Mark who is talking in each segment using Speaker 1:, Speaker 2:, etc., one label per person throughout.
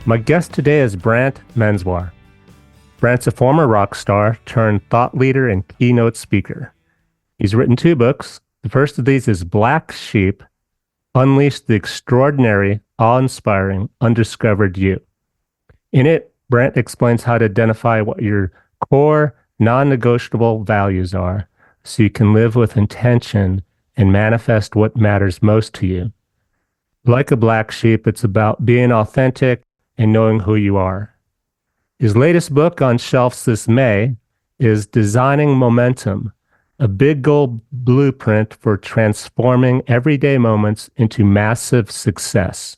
Speaker 1: My guest today is Brant Menswar. Brant's a former rock star turned thought leader and keynote speaker. He's written 2 books. The first of these is Black Sheep, Unleash the Extraordinary, Awe-Inspiring, Undiscovered You. In it, Brant explains how to identify what your core, non-negotiable values are so you can live with intention and manifest what matters most to you. Like a black sheep, it's about being authentic and knowing who you are. His latest book on shelves this May is Designing Momentum, a big goal blueprint for transforming everyday moments into massive success.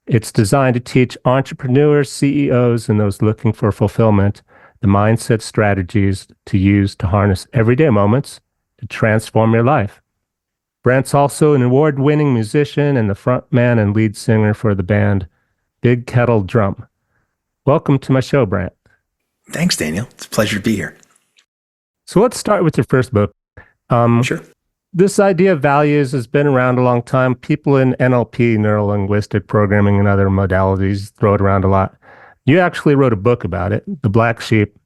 Speaker 1: It's designed to teach entrepreneurs, CEOs, and those looking for fulfillment the mindset strategies to use to harness everyday moments to transform your life. Brant's also an award-winning musician and the frontman and lead singer for the band Big Kettle Drum. Welcome to my show, Brant.
Speaker 2: Thanks, Daniel. It's a pleasure to be here.
Speaker 1: So let's start with your first book.
Speaker 2: Sure.
Speaker 1: This idea of values has been around a long time. People in NLP, neuro-linguistic programming, and other modalities throw it around a lot. You actually wrote a book about it, The Black Sheep.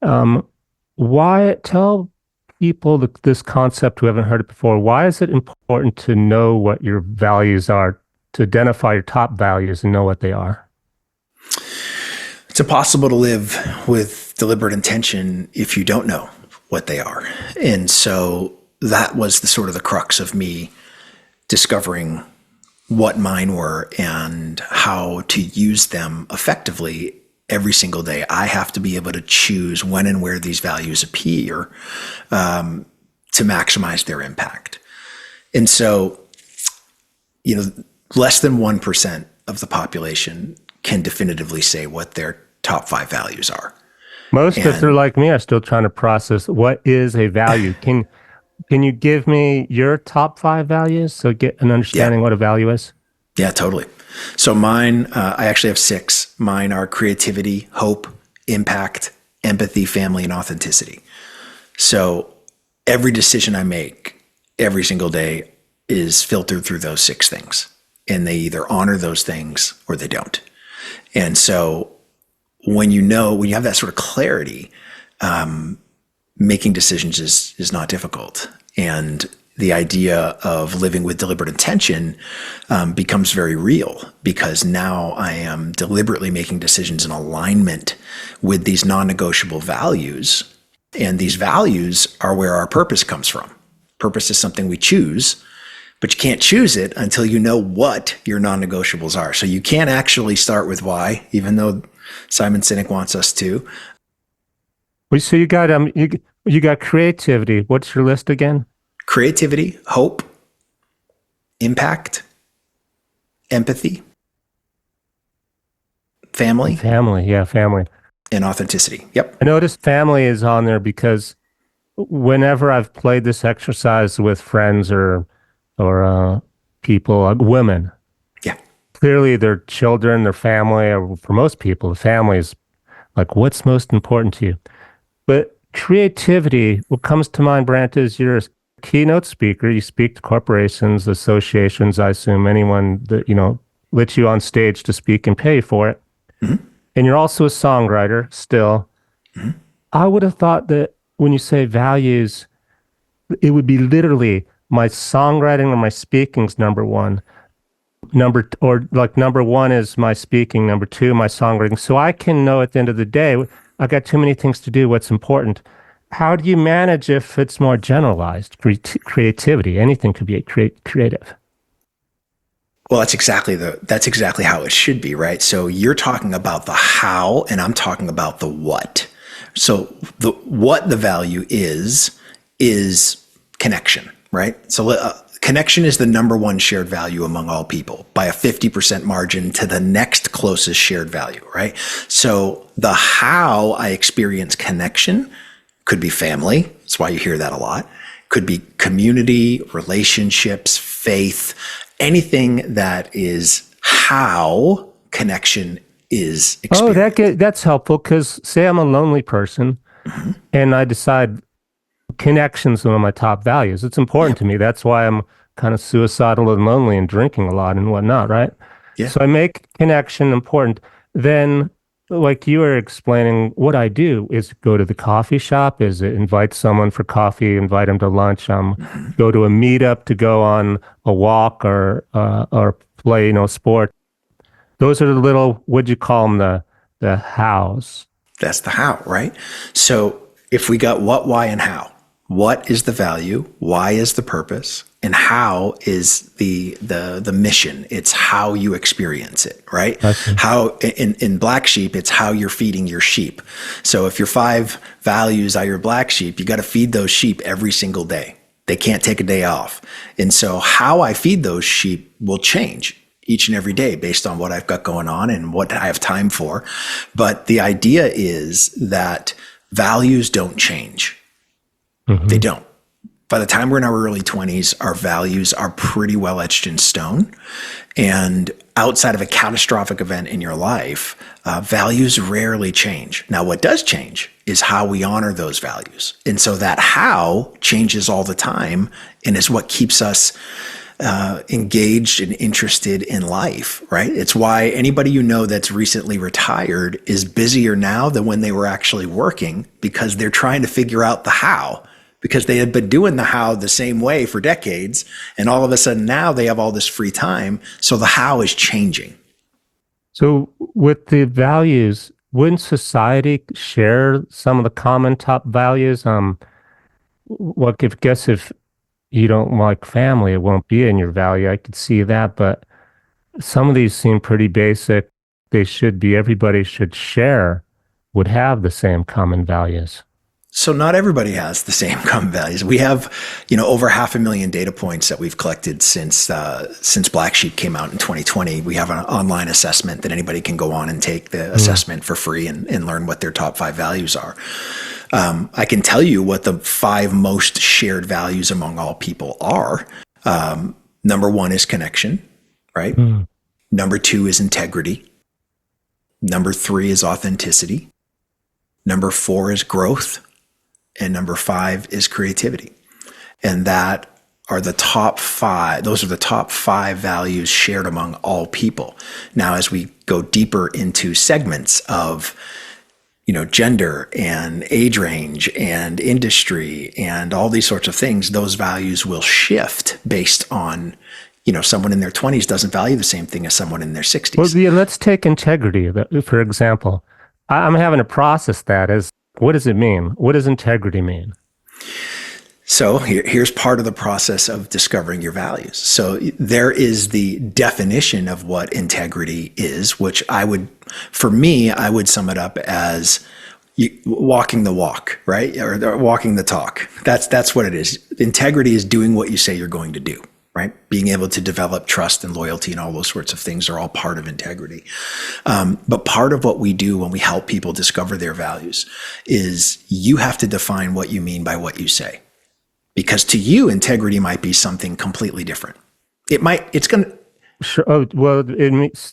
Speaker 1: Why tell people this concept who haven't heard it before? Why is it important to know what your values are, to identify your top values and know what they are?
Speaker 2: It's impossible to live with deliberate intention if you don't know what they are. And so that was the sort of the crux of me discovering what mine were and how to use them effectively every single day. I have to be able to choose when and where these values appear to maximize their impact. And so, less than 1% of the population can definitively say what their top 5 values are.
Speaker 1: Most of us are like me, are still trying to process what is a value. Can you give me your top 5 values so get an understanding what a value is?
Speaker 2: Yeah, totally. So mine, I actually have 6. Mine are creativity, hope, impact, empathy, family, and authenticity. So every decision I make every single day is filtered through those 6 things. And they either honor those things or they don't. And so when you have that sort of clarity, making decisions is not difficult. And the idea of living with deliberate intention becomes very real, because now I am deliberately making decisions in alignment with these non-negotiable values. And these values are where our purpose comes from. Purpose is something we choose, but you can't choose it until you know what your non-negotiables are. So you can't actually start with why, even though Simon Sinek wants us to.
Speaker 1: So you got creativity. What's your list again?
Speaker 2: Creativity, hope, impact, empathy, family.
Speaker 1: Family.
Speaker 2: And authenticity. Yep.
Speaker 1: I noticed family is on there because whenever I've played this exercise with friends or people, women, clearly their children, their family, or for most people, the family is like, what's most important to you? But creativity, what comes to mind, Brant, is you're a keynote speaker. You speak to corporations, associations, I assume anyone that, lets you on stage to speak and pay for it. Mm-hmm. And you're also a songwriter still. Mm-hmm. I would have thought that when you say values, it would be literally my songwriting or my speaking's number 1. Number 1 is my speaking, number 2, my songwriting. So I can know at the end of the day, I got too many things to do, what's important. How do you manage if it's more generalized? Creativity, anything could be creative.
Speaker 2: Well, that's exactly how it should be, right? So you're talking about the how, and I'm talking about the what. So what the value is connection, right? So connection is the number 1 shared value among all people by a 50% margin to the next closest shared value, right? So the how I experience connection could be family. That's why you hear that a lot. Could be community, relationships, faith, anything that is how connection is experienced.
Speaker 1: Oh, that's helpful, because say I'm a lonely person, mm-hmm. and I decide connection's one of my top values. It's important to me. That's why I'm kind of suicidal and lonely and drinking a lot and whatnot, right?
Speaker 2: Yeah.
Speaker 1: So I make connection important. Then, like you were explaining, what I do is go to the coffee shop, is it invite someone for coffee, invite them to lunch,
Speaker 2: Hmm.
Speaker 1: go to a meetup to go on a walk or play, sport. Those are the little, what'd you call them, the hows.
Speaker 2: That's the how, right? So if we got what, why, and how, what is the value? Why is the purpose? And how is the mission? It's how you experience it, right?
Speaker 1: I see.
Speaker 2: How in black sheep, it's how you're feeding your sheep. So if your 5 values are your black sheep, you got to feed those sheep every single day. They can't take a day off. And so how I feed those sheep will change each and every day based on what I've got going on and what I have time for. But the idea is that values don't change. They
Speaker 1: Hmm.
Speaker 2: don't. By the time we're in our early 20s, our values are pretty well etched in stone. And outside of a catastrophic event in your life, values rarely change. Now, what does change is how we honor those values. And so that how changes all the time and is what keeps us engaged and interested in life, right? It's why anybody you know that's recently retired is busier now than when they were actually working because they're trying to figure out the how because they had been doing the how the same way for decades. And all of a sudden now they have all this free time. So the how is changing.
Speaker 1: So with the values, wouldn't society share some of the common top values? Well, if guess if you don't like family, it won't be in your value. I could see that, but some of these seem pretty basic. They should be, everybody should share, would have the same common values.
Speaker 2: So not everybody has the same common values. We have, over 500,000 data points that we've collected since Black Sheep came out in 2020. We have an online assessment that anybody can go on and take the assessment for free and learn what their top 5 values are. I can tell you what the 5 most shared values among all people are. Number 1 is connection, right?
Speaker 1: Mm.
Speaker 2: Number 2 is integrity. Number 3 is authenticity. Number 4 is growth. And number 5 is creativity. And that are the top 5. Those are the top 5 values shared among all people. Now, as we go deeper into segments of, gender and age range and industry and all these sorts of things, those values will shift based on, someone in their 20s doesn't value the same thing as someone in their
Speaker 1: Well,
Speaker 2: 60s.
Speaker 1: yeah, let's take integrity, for example. I'm having to process that as what does it mean? What does integrity mean?
Speaker 2: So here's part of the process of discovering your values. So there is the definition of what integrity is, which I would sum it up as walking the walk, right? Or walking the talk. That's what it is. Integrity is doing what you say you're going to do, right? Being able to develop trust and loyalty and all those sorts of things are all part of integrity. But part of what we do when we help people discover their values is you have to define what you mean by what you say. Because to you, integrity might be something completely different. It's going to,
Speaker 1: Sure. Oh, well,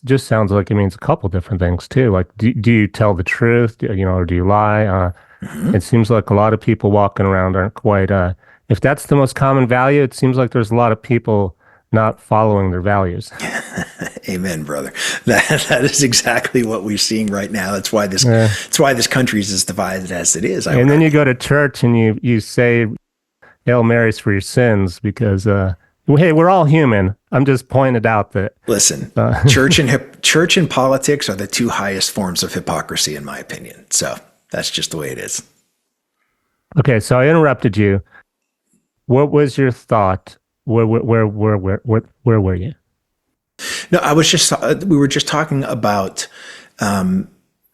Speaker 1: just sounds like it means a couple different things too. Like, do you tell the truth, or do you lie? It seems like a lot of people walking around aren't quite, if that's the most common value, it seems like there's a lot of people not following their values.
Speaker 2: amen, brother. That is exactly what we're seeing right now.
Speaker 1: Yeah.
Speaker 2: That's why this country is as divided as it is.
Speaker 1: And then you go to church and you say Hail Marys for your sins because, hey, we're all human. I'm just pointed out that.
Speaker 2: Listen, church and politics are the 2 highest forms of hypocrisy, in my opinion. So that's just the way it is.
Speaker 1: Okay, so I interrupted you. What was your thought? Where were you?
Speaker 2: No, we were just talking about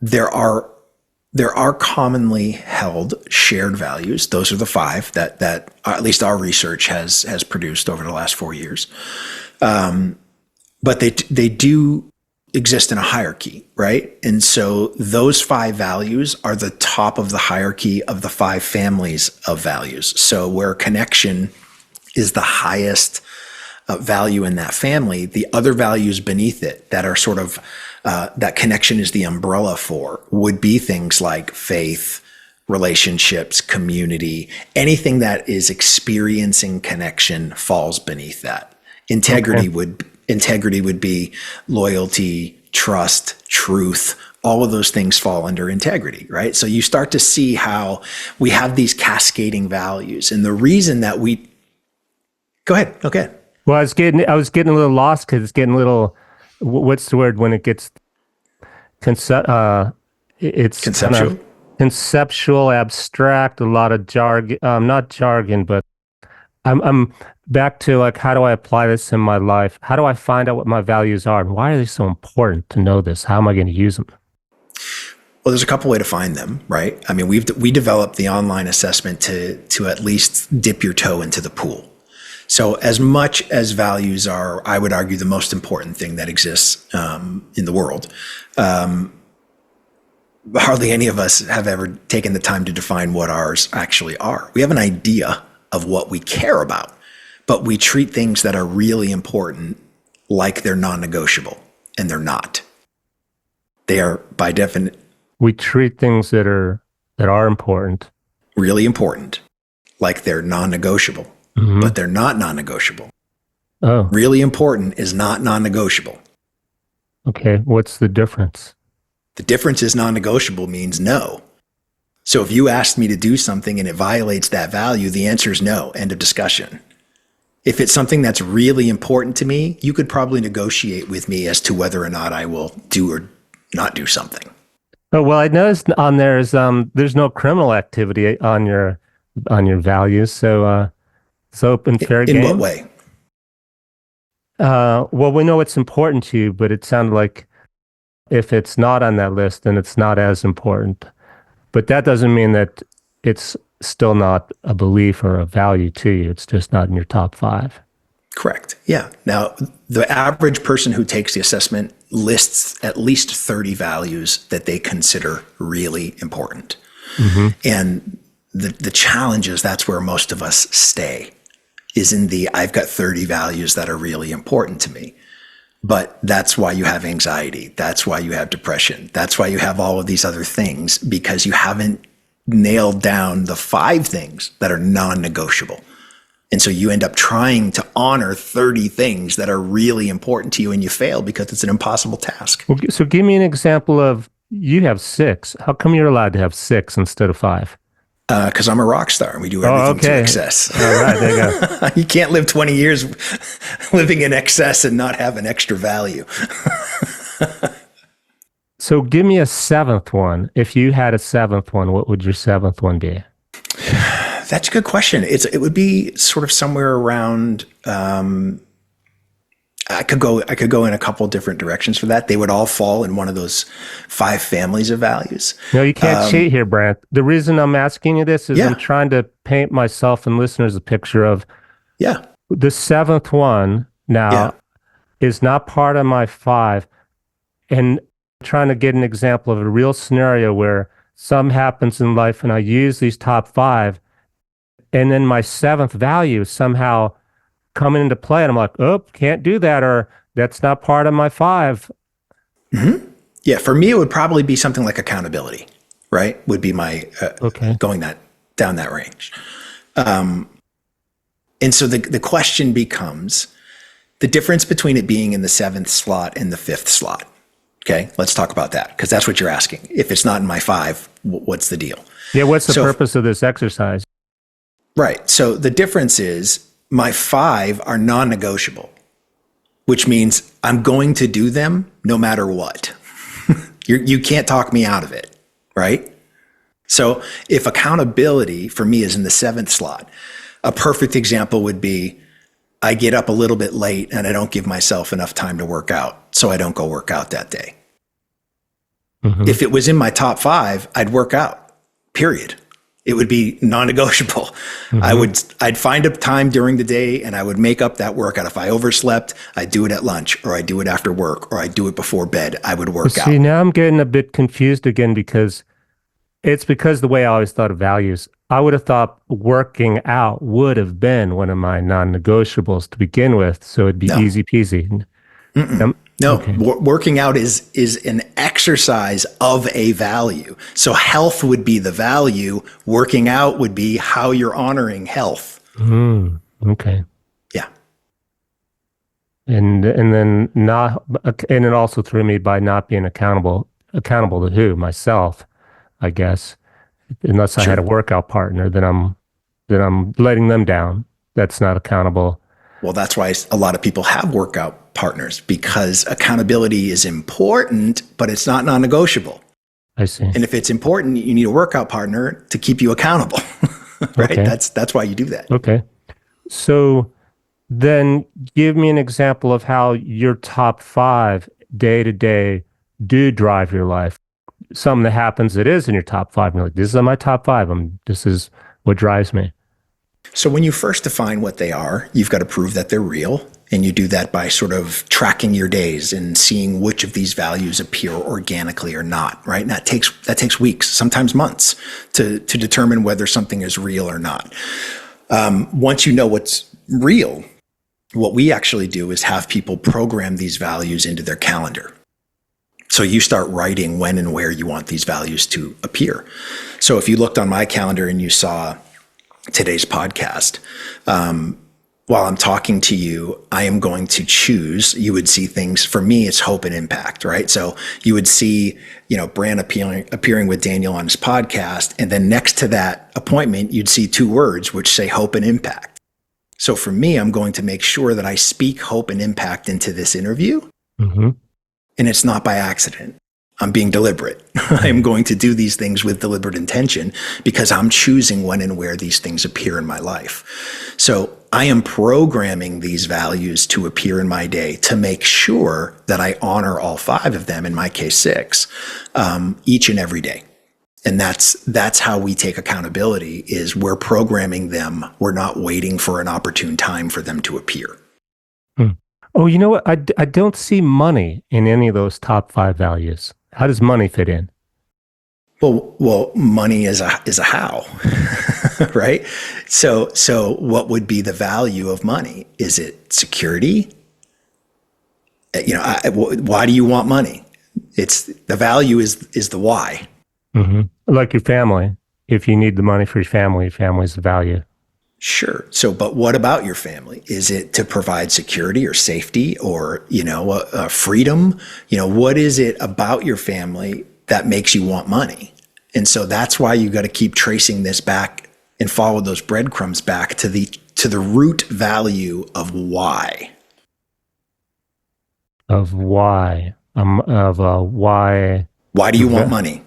Speaker 2: there are commonly held shared values. Those are the 5 that at least our research has produced over the last 4 years. But they do exist in a hierarchy, right? And so those 5 values are the top of the hierarchy of the 5 families of values. So where connection is the highest value in that family, the other values beneath it that are sort of that connection is the umbrella for would be things like faith, relationships, community, anything that is experiencing connection falls beneath that. Integrity
Speaker 1: Okay.
Speaker 2: integrity would be loyalty, trust, truth. All of those things fall under integrity, right? So you start to see how we have these cascading values. And the reason that go ahead. Okay.
Speaker 1: Well, I was getting a little lost because it's getting a little, what's the word when it gets it's
Speaker 2: Conceptual.
Speaker 1: kind of conceptual, abstract, a lot of jargon, not jargon, but I'm back to like, how do I apply this in my life? How do I find out what my values are? And why are they so important to know this? How am I going to use them?
Speaker 2: Well, there's a couple ways to find them, right? I mean, we developed the online assessment to at least dip your toe into the pool. So as much as values are, I would argue, the most important thing that exists in the world, hardly any of us have ever taken the time to define what ours actually are. We have an idea of what we care about, but we treat things that are really important like they're non-negotiable, and they're not. They are, by definition,
Speaker 1: We treat things that are important.
Speaker 2: really important like they're non-negotiable, but they're not non-negotiable.
Speaker 1: Oh,
Speaker 2: Really important is not non-negotiable.
Speaker 1: okay. What's the difference?
Speaker 2: The difference is non-negotiable means no. So if you asked me to do something and it violates that value, the answer is no. End of discussion. If it's something that's really important to me, you could probably negotiate with me as to whether or not I will do or not do something.
Speaker 1: Oh, well, I noticed on there's no criminal activity on your values, so it's open fair
Speaker 2: In
Speaker 1: game.
Speaker 2: what way?
Speaker 1: Well, we know it's important to you, but it sounded like if it's not on that list, then it's not as important. But that doesn't mean that it's still not a belief or a value to you. It's just not in your top 5.
Speaker 2: Correct. Yeah. Now, the average person who takes the assessment lists at least 30 values that they consider really important. And the challenge is that's where most of us stay, is in the I've got 30 values that are really important to me. But that's why you have anxiety. That's why you have depression. That's why you have all of these other things, because you haven't nailed down the 5 things that are non-negotiable. And so you end up trying to honor 30 things that are really important to you, and you fail because it's an impossible task.
Speaker 1: Well, so give me an example of, you have 6. How come you're allowed to have 6 instead of 5?
Speaker 2: Because I'm a rock star and we do everything to excess.
Speaker 1: All right, there you go.
Speaker 2: You can't live 20 years living in excess and not have an extra value.
Speaker 1: So give me a 7th one. If you had a 7th one, what would your 7th one be?
Speaker 2: That's a good question. It would be sort of somewhere around. I could go in a couple different directions for that. They would all fall in one of those 5 families of values.
Speaker 1: No, you can't cheat here, Brant. The reason I'm asking you this is
Speaker 2: Yeah.
Speaker 1: I'm trying to paint myself and listeners a picture of
Speaker 2: Yeah.
Speaker 1: the 7th one now is not part of my 5, and trying to get an example of a real scenario where something happens in life and I use these top 5, and then my 7th value somehow coming into play, and I'm like, oh, can't do that, or that's not part of my 5.
Speaker 2: Yeah. For me, it would probably be something like accountability, right? Would be my
Speaker 1: Okay.
Speaker 2: going down that range. And so the question becomes the difference between it being in the 7th slot and the 5th slot. Okay, let's talk about that, because that's what you're asking. If it's not in my 5, what's the deal?
Speaker 1: Yeah, what's the purpose of this exercise?
Speaker 2: Right. So the difference is my 5 are non-negotiable, which means I'm going to do them no matter what. You can't talk me out of it, right? So if accountability for me is in the 7th slot, a perfect example would be I get up a little bit late and I don't give myself enough time to work out, so I don't go work out that day. If it was in my top 5, I'd work out, period. It would be non-negotiable. I'd find a time during the day and I would make up that workout. If I overslept, I'd do it at lunch, or I'd do it after work, or I'd do it before bed. I would work out.
Speaker 1: See, now I'm getting a bit confused again, because the way I always thought of values. I would have thought working out would have been one of my non-negotiables to begin with, so it'd be easy peasy.
Speaker 2: No,
Speaker 1: okay.
Speaker 2: Working out is an exercise of a value. So health would be the value. Working out would be how you're honoring health.
Speaker 1: Okay.
Speaker 2: Yeah.
Speaker 1: And then not, and it also threw me by not being accountable to who? Myself, I guess. Unless I had a
Speaker 2: Sure.
Speaker 1: workout partner, then I'm letting them down. That's not accountable.
Speaker 2: Well, that's why a lot of people have workout partners because accountability is important, but it's not non-negotiable.
Speaker 1: I see.
Speaker 2: And if it's important, you need a workout partner to keep you accountable, right?
Speaker 1: Okay.
Speaker 2: That's why you do that.
Speaker 1: Okay. So then give me an example of how your top five day to day do drive your life. Something that happens that is in your top five. And you're like, this is my top five. This is what drives me.
Speaker 2: So when you first define what they are, you've got to prove that they're real. And you do that by sort of tracking your days and seeing which of these values appear organically or not, right? And that takes weeks, sometimes months to determine whether something is real or not. Once you know what's real, what we actually do is have people program these values into their calendar. So you start writing when and where you want these values to appear. So if you looked on my calendar and you saw today's podcast, while I'm talking to you, I am going to choose, you would see things, for me, it's hope and impact, right? So you would see, Brant appearing with Daniel on his podcast. And then next to that appointment, you'd see two words which say hope and impact. So for me, I'm going to make sure that I speak hope and impact into this interview.
Speaker 1: Mm-hmm.
Speaker 2: And it's not by accident. I'm being deliberate. I am going to do these things with deliberate intention because I'm choosing when and where these things appear in my life. So I am programming these values to appear in my day to make sure that I honor all five of them, in my case, six, each and every day. And that's how we take accountability is we're programming them. We're not waiting for an opportune time for them to appear.
Speaker 1: Hmm. Oh, you know what? I don't see money in any of those top five values. How does money fit in?
Speaker 2: Well, money is a how, right? So what would be the value of money? Is it security? Why do you want money? It's the value is the why.
Speaker 1: Mm-hmm. Like your family. If you need the money for your family's the value.
Speaker 2: Sure. So, but what about your family? Is it to provide security or safety or, freedom? What is it about your family that makes you want money? And so that's why you got to keep tracing this back and follow those breadcrumbs back to the root value of why.
Speaker 1: Of why. Why.
Speaker 2: Why do you want money?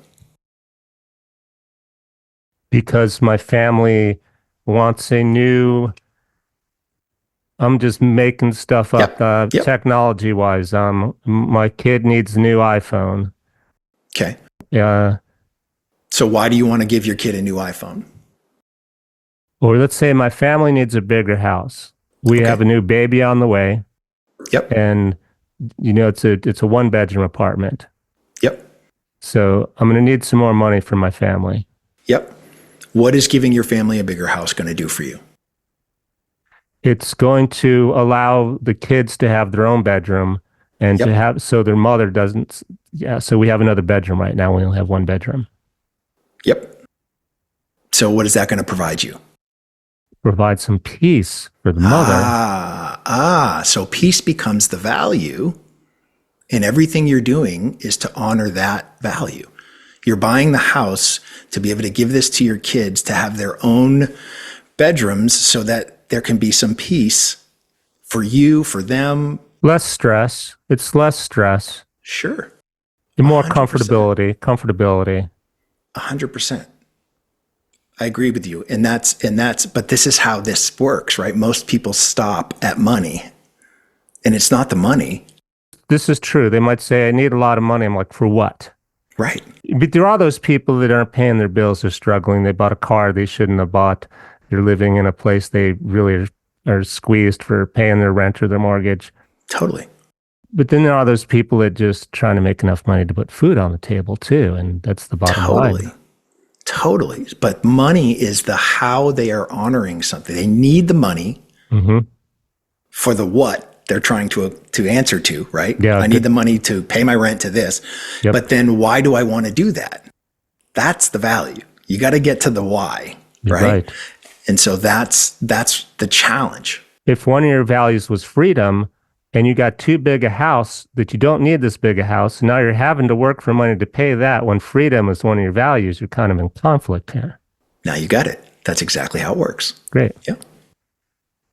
Speaker 1: Because my family wants a new, I'm just making stuff up,
Speaker 2: Yep.
Speaker 1: technology wise. My kid needs a new iPhone.
Speaker 2: Okay.
Speaker 1: Yeah.
Speaker 2: So why do you want to give your kid a new iPhone?
Speaker 1: Or let's say my family needs a bigger house. We have a new baby on the way.
Speaker 2: Yep.
Speaker 1: And it's a one bedroom apartment.
Speaker 2: Yep.
Speaker 1: So I'm going to need some more money for my family.
Speaker 2: Yep. What is giving your family a bigger house going to do for you?
Speaker 1: It's going to allow the kids to have their own bedroom and to have, so their mother doesn't. Yeah. So we have another bedroom right now. We only have one bedroom.
Speaker 2: Yep. So what is that going to provide you?
Speaker 1: Provide some peace for the mother.
Speaker 2: So peace becomes the value, and everything you're doing is to honor that value. You're buying the house to be able to give this to your kids to have their own bedrooms so that there can be some peace for you, for them.
Speaker 1: Less stress. It's less stress.
Speaker 2: Sure.
Speaker 1: And more comfortability.
Speaker 2: 100%. I agree with you. But this is how this works, right? Most people stop at money, and it's not the money.
Speaker 1: This is true. They might say, I need a lot of money. I'm like, for what?
Speaker 2: Right.
Speaker 1: But there are those people that aren't paying their bills. They're struggling. They bought a car they shouldn't have bought. They're living in a place they really are squeezed for paying their rent or their mortgage.
Speaker 2: Totally.
Speaker 1: But then there are those people that just trying to make enough money to put food on the table too. And that's the bottom line.
Speaker 2: Totally. But money is the how they are honoring something. They need the money for the what they're trying to answer to, right?
Speaker 1: Yeah,
Speaker 2: I need the money to pay my rent to this. Yep. But then why do I want to do that? That's the value. You got to get to the why, right? And so that's the challenge.
Speaker 1: If one of your values was freedom, and you got too big a house that you don't need this big a house. Now you're having to work for money to pay that when freedom is one of your values. You're kind of in conflict here.
Speaker 2: Now you got it. That's exactly how it works.
Speaker 1: Great.
Speaker 2: Yeah.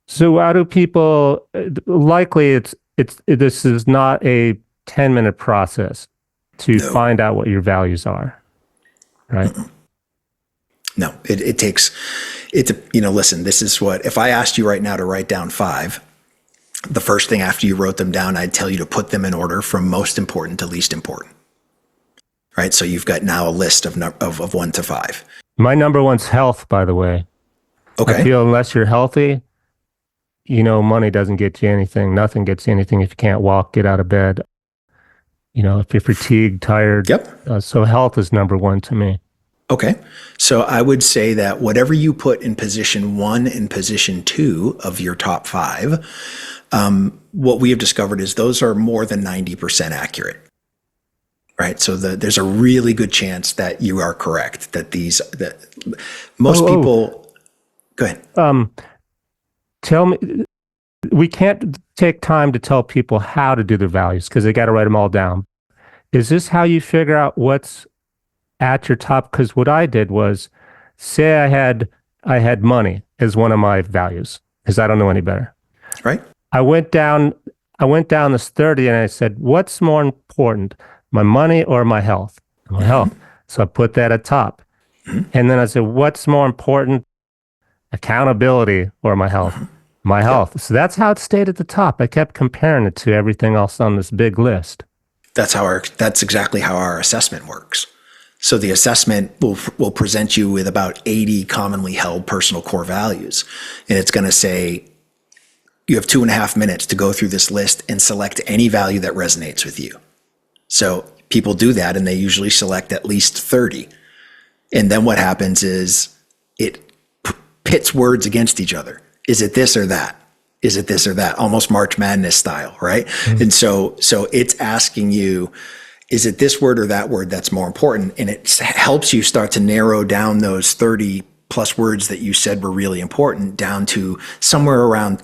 Speaker 1: So how do people, likely this is not a 10-minute process to find out what your values are, right?
Speaker 2: No, it takes, listen, this is what, if I asked you right now to write down 5, the first thing after you wrote them down, I'd tell you to put them in order from most important to least important. Right? So you've got now a list of 1 to 5.
Speaker 1: My number one's health, by the way.
Speaker 2: Okay.
Speaker 1: I feel unless you're healthy, money doesn't get you anything. Nothing gets you anything if you can't walk, get out of bed. If you're fatigued, tired.
Speaker 2: Yep.
Speaker 1: So health is number one to me.
Speaker 2: Okay. So I would say that whatever you put in position 1 and position 2 of your top 5, what we have discovered is those are more than 90% accurate. Right. So there's a really good chance that you are correct, that most people, go ahead.
Speaker 1: Tell me, we can't take time to tell people how to do their values because they got to write them all down. Is this how you figure out what's at your top? Because what I did was say I had money as one of my values because I don't know any better.
Speaker 2: Right.
Speaker 1: I went down this 30 and I said, what's more important, my money or my health? My health. So I put that at top. And then I said, what's more important, accountability or my health? My health. So that's how it stayed at the top. I kept comparing it to everything else on this big list.
Speaker 2: That's exactly how our assessment works. So the assessment will present you with about 80 commonly held personal core values. And it's going to say, you have 2.5 minutes to go through this list and select any value that resonates with you. So people do that and they usually select at least 30. And then what happens is it pits words against each other. Is it this or that? Is it this or that? Almost March Madness style, right? Mm-hmm. And so it's asking you, is it this word or that word that's more important? And it helps you start to narrow down those 30 plus words that you said were really important down to somewhere around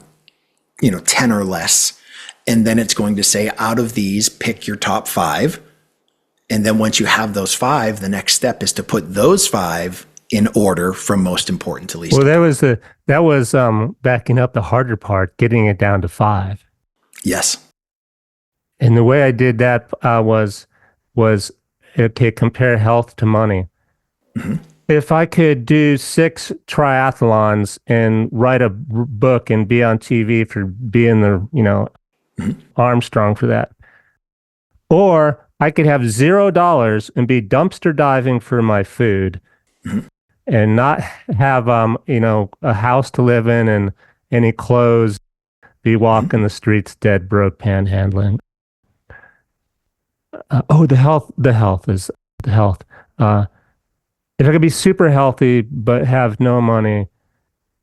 Speaker 2: 10 or less. And then it's going to say, out of these, pick your top 5. And then once you have those 5, the next step is to put those 5 in order from most important to least important.
Speaker 1: Well, that was backing up the harder part, getting it down to 5.
Speaker 2: Yes.
Speaker 1: And the way I did that was okay, compare health to money. Mm-hmm. If I could do 6 triathlons and write a book and be on TV for being the, mm-hmm. Armstrong for that, or I could have $0 and be dumpster diving for my food, mm-hmm. and not have a house to live in and any clothes, be walking mm-hmm. the streets dead broke panhandling. The health is the health. If I could be super healthy but have no money,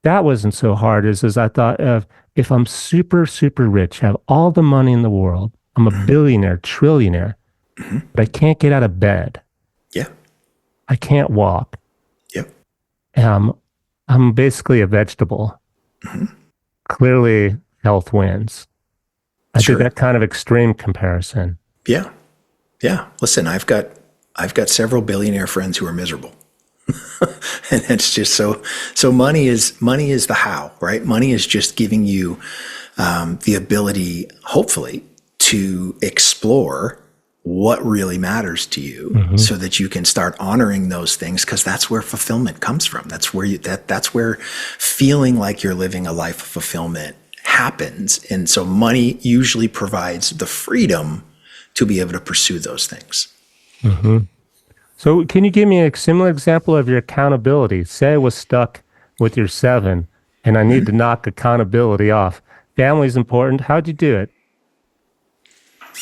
Speaker 1: that wasn't so hard as I thought of. If I'm super, super rich, have all the money in the world, I'm a billionaire, trillionaire, mm-hmm. but I can't get out of bed.
Speaker 2: Yeah.
Speaker 1: I can't walk.
Speaker 2: Yep.
Speaker 1: I'm basically a vegetable. Mm-hmm. Clearly, health wins. I did that kind of extreme comparison.
Speaker 2: Yeah. Yeah. Listen, I've got several billionaire friends who are miserable. And it's just so money is the how, right? Money is just giving you the ability, hopefully, to explore what really matters to you, mm-hmm. so that you can start honoring those things, because that's where fulfillment comes from. That's where that's where feeling like you're living a life of fulfillment happens. And so money usually provides the freedom to be able to pursue those things.
Speaker 1: Mm-hmm. So can you give me a similar example of your accountability? Say I was stuck with your 7 and I need to knock accountability off. Family's important. How'd you do it?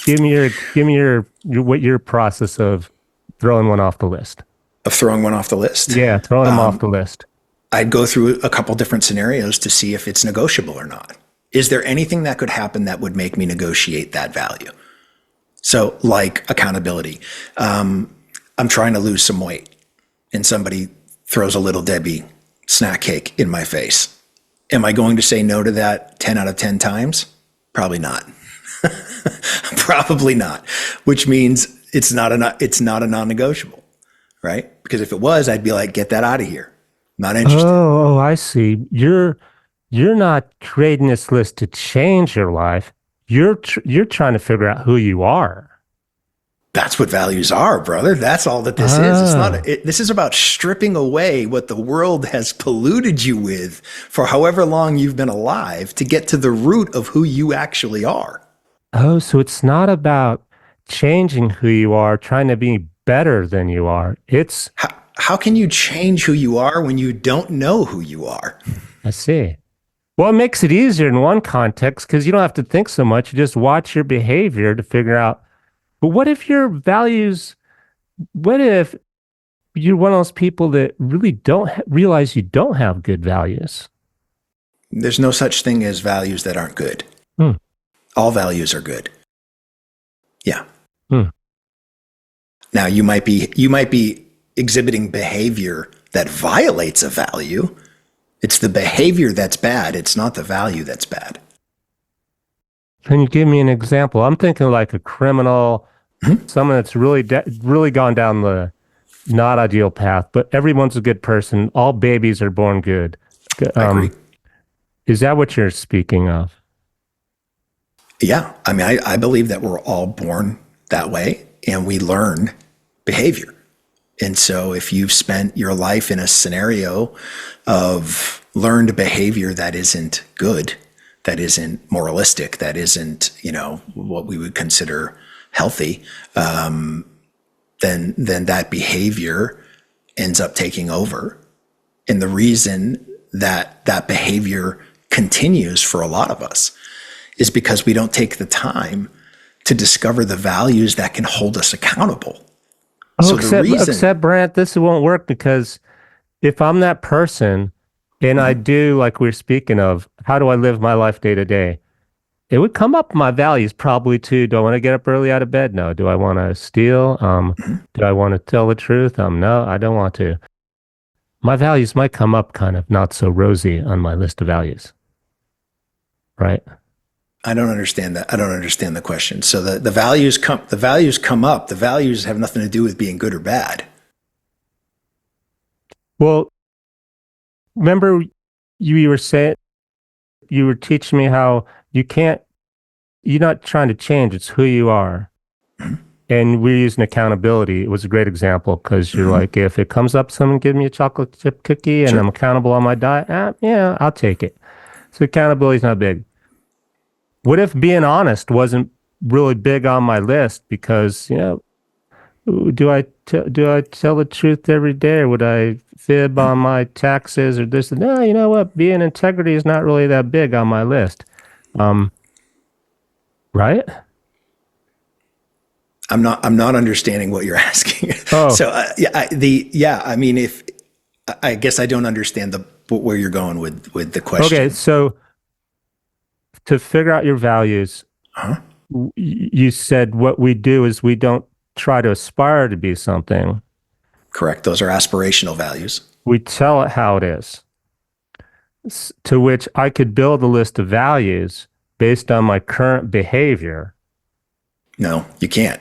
Speaker 1: Give me your process of throwing one off the list.
Speaker 2: Of throwing one off the list?
Speaker 1: Yeah, throwing them off the list.
Speaker 2: I'd go through a couple different scenarios to see if it's negotiable or not. Is there anything that could happen that would make me negotiate that value? So like accountability. I'm trying to lose some weight and somebody throws a Little Debbie snack cake in my face. Am I going to say no to that 10 out of 10 times? Probably not. Probably not, which means it's not a non-negotiable, right? Because if it was, I'd be like, get that out of here. Not interested.
Speaker 1: Oh, I see. You're not creating this list to change your life. You're trying to figure out who you are.
Speaker 2: That's what values are, brother. That's all that this is. It's not.
Speaker 1: Oh,
Speaker 2: This is about stripping away what the world has polluted you with for however long you've been alive to get to the root of who you actually are.
Speaker 1: oh, so it's not about changing who you are, trying to be better than you are.
Speaker 2: How can you change who you are when you don't know who you are?
Speaker 1: I see. Well, it makes it easier in one context because you don't have to think so much. You just watch your behavior to figure out. But what if your values, what if you're one of those people that really don't realize you don't have good values?
Speaker 2: There's no such thing as values that aren't good.
Speaker 1: Hmm.
Speaker 2: All values are good. Yeah.
Speaker 1: Hmm.
Speaker 2: Now you might be exhibiting behavior that violates a value. It's the behavior that's bad. It's not the value that's bad.
Speaker 1: Can you give me an example? I'm thinking like a criminal,
Speaker 2: Mhm.
Speaker 1: someone that's really gone down the not ideal path, but everyone's a good person. All babies are born good.
Speaker 2: I agree.
Speaker 1: Is that what you're speaking of?
Speaker 2: Yeah. I mean, I believe that we're all born that way and we learn behavior. And so if you've spent your life in a scenario of learned behavior that isn't good, that isn't moralistic, that isn't, what we would consider healthy, then that behavior ends up taking over. And the reason that that behavior continues for a lot of us is because we don't take the time to discover the values that can hold us accountable.
Speaker 1: Oh,
Speaker 2: So the reason,
Speaker 1: except Brant, this won't work because if I'm that person and I do like we're speaking of, how do I live my life day to day? It would come up my values probably too. Do I want to get up early out of bed? No. Do I want to steal? Do I want to tell the truth? No, I don't want to. My values might come up kind of not so rosy on my list of values, right?
Speaker 2: I don't understand that. I don't understand the question. So the values come up. The values have nothing to do with being good or bad.
Speaker 1: Well, remember you were saying you were teaching me how you can't you're not trying to change, it's who you are. And we're using accountability. It was a great example because you're
Speaker 2: Mm-hmm.
Speaker 1: like, if it comes up, someone give me a chocolate chip cookie and I'm
Speaker 2: Sure.
Speaker 1: accountable on my diet, yeah, I'll take it. So accountability is not big. What if being honest wasn't really big on my list because, do I tell the truth every day or would I fib on my taxes or this? No, you know what? Being integrity is not really that big on my list. Um, right?
Speaker 2: I'm not understanding what you're asking.
Speaker 1: Oh,
Speaker 2: So yeah. I mean, if I guess I don't understand the where you're going with the
Speaker 1: okay.
Speaker 2: question.
Speaker 1: So to figure out your values,
Speaker 2: Huh?
Speaker 1: you said what we do is we don't try to aspire to be something.
Speaker 2: Correct. Those are aspirational values.
Speaker 1: We tell it how it is. To which I could build a list of values based on my current behavior.
Speaker 2: No, you can't.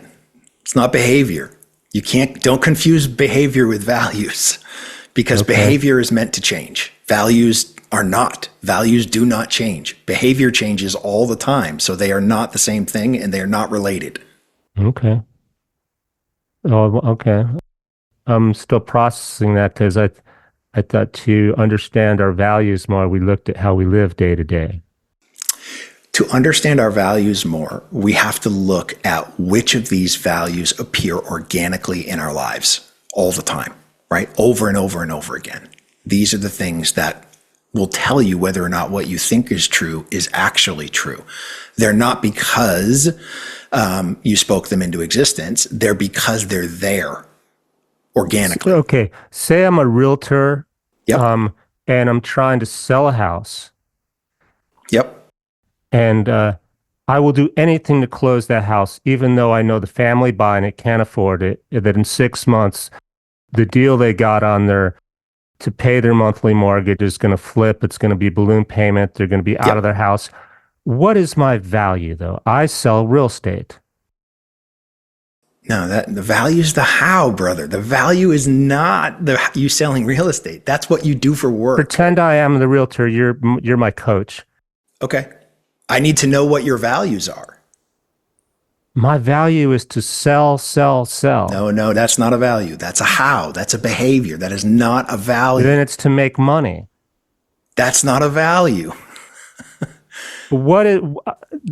Speaker 2: It's not behavior. You can't. Don't confuse behavior with values, because
Speaker 1: Okay.
Speaker 2: behavior is meant to change. Values are not. Values do not change. Behavior changes all the time, so they are not the same thing and they are not related.
Speaker 1: Okay. Oh, okay. I'm still processing that because I thought to understand our values more, we looked at how we live day to day.
Speaker 2: To understand our values more, we have to look at which of these values appear organically in our lives all the time, right? Over and over and over again. These are the things that will tell you whether or not what you think is true is actually true. They're not because you spoke them into existence, they're because they're there organically.
Speaker 1: Okay. Say I'm a realtor,
Speaker 2: Yep.
Speaker 1: um, and I'm trying to sell a house.
Speaker 2: Yep.
Speaker 1: And I will do anything to close that house, even though I know the family buying it can't afford it. That in 6 months, the deal they got on their to pay their monthly mortgage is going to flip. It's going to be balloon payment. They're going to be out of their
Speaker 2: Yep.
Speaker 1: house. what is my value though? I sell real estate.
Speaker 2: No, that the value is the how, brother. The value is not the you selling real estate. That's what you do for work.
Speaker 1: Pretend I am the realtor. You're my coach.
Speaker 2: Okay. I need to know what your values are.
Speaker 1: My value is to sell, sell, sell.
Speaker 2: No, no, that's not a value. That's a how. That's a behavior. That is not a
Speaker 1: Then
Speaker 2: value.
Speaker 1: it's to make money.
Speaker 2: That's not a value.
Speaker 1: What it,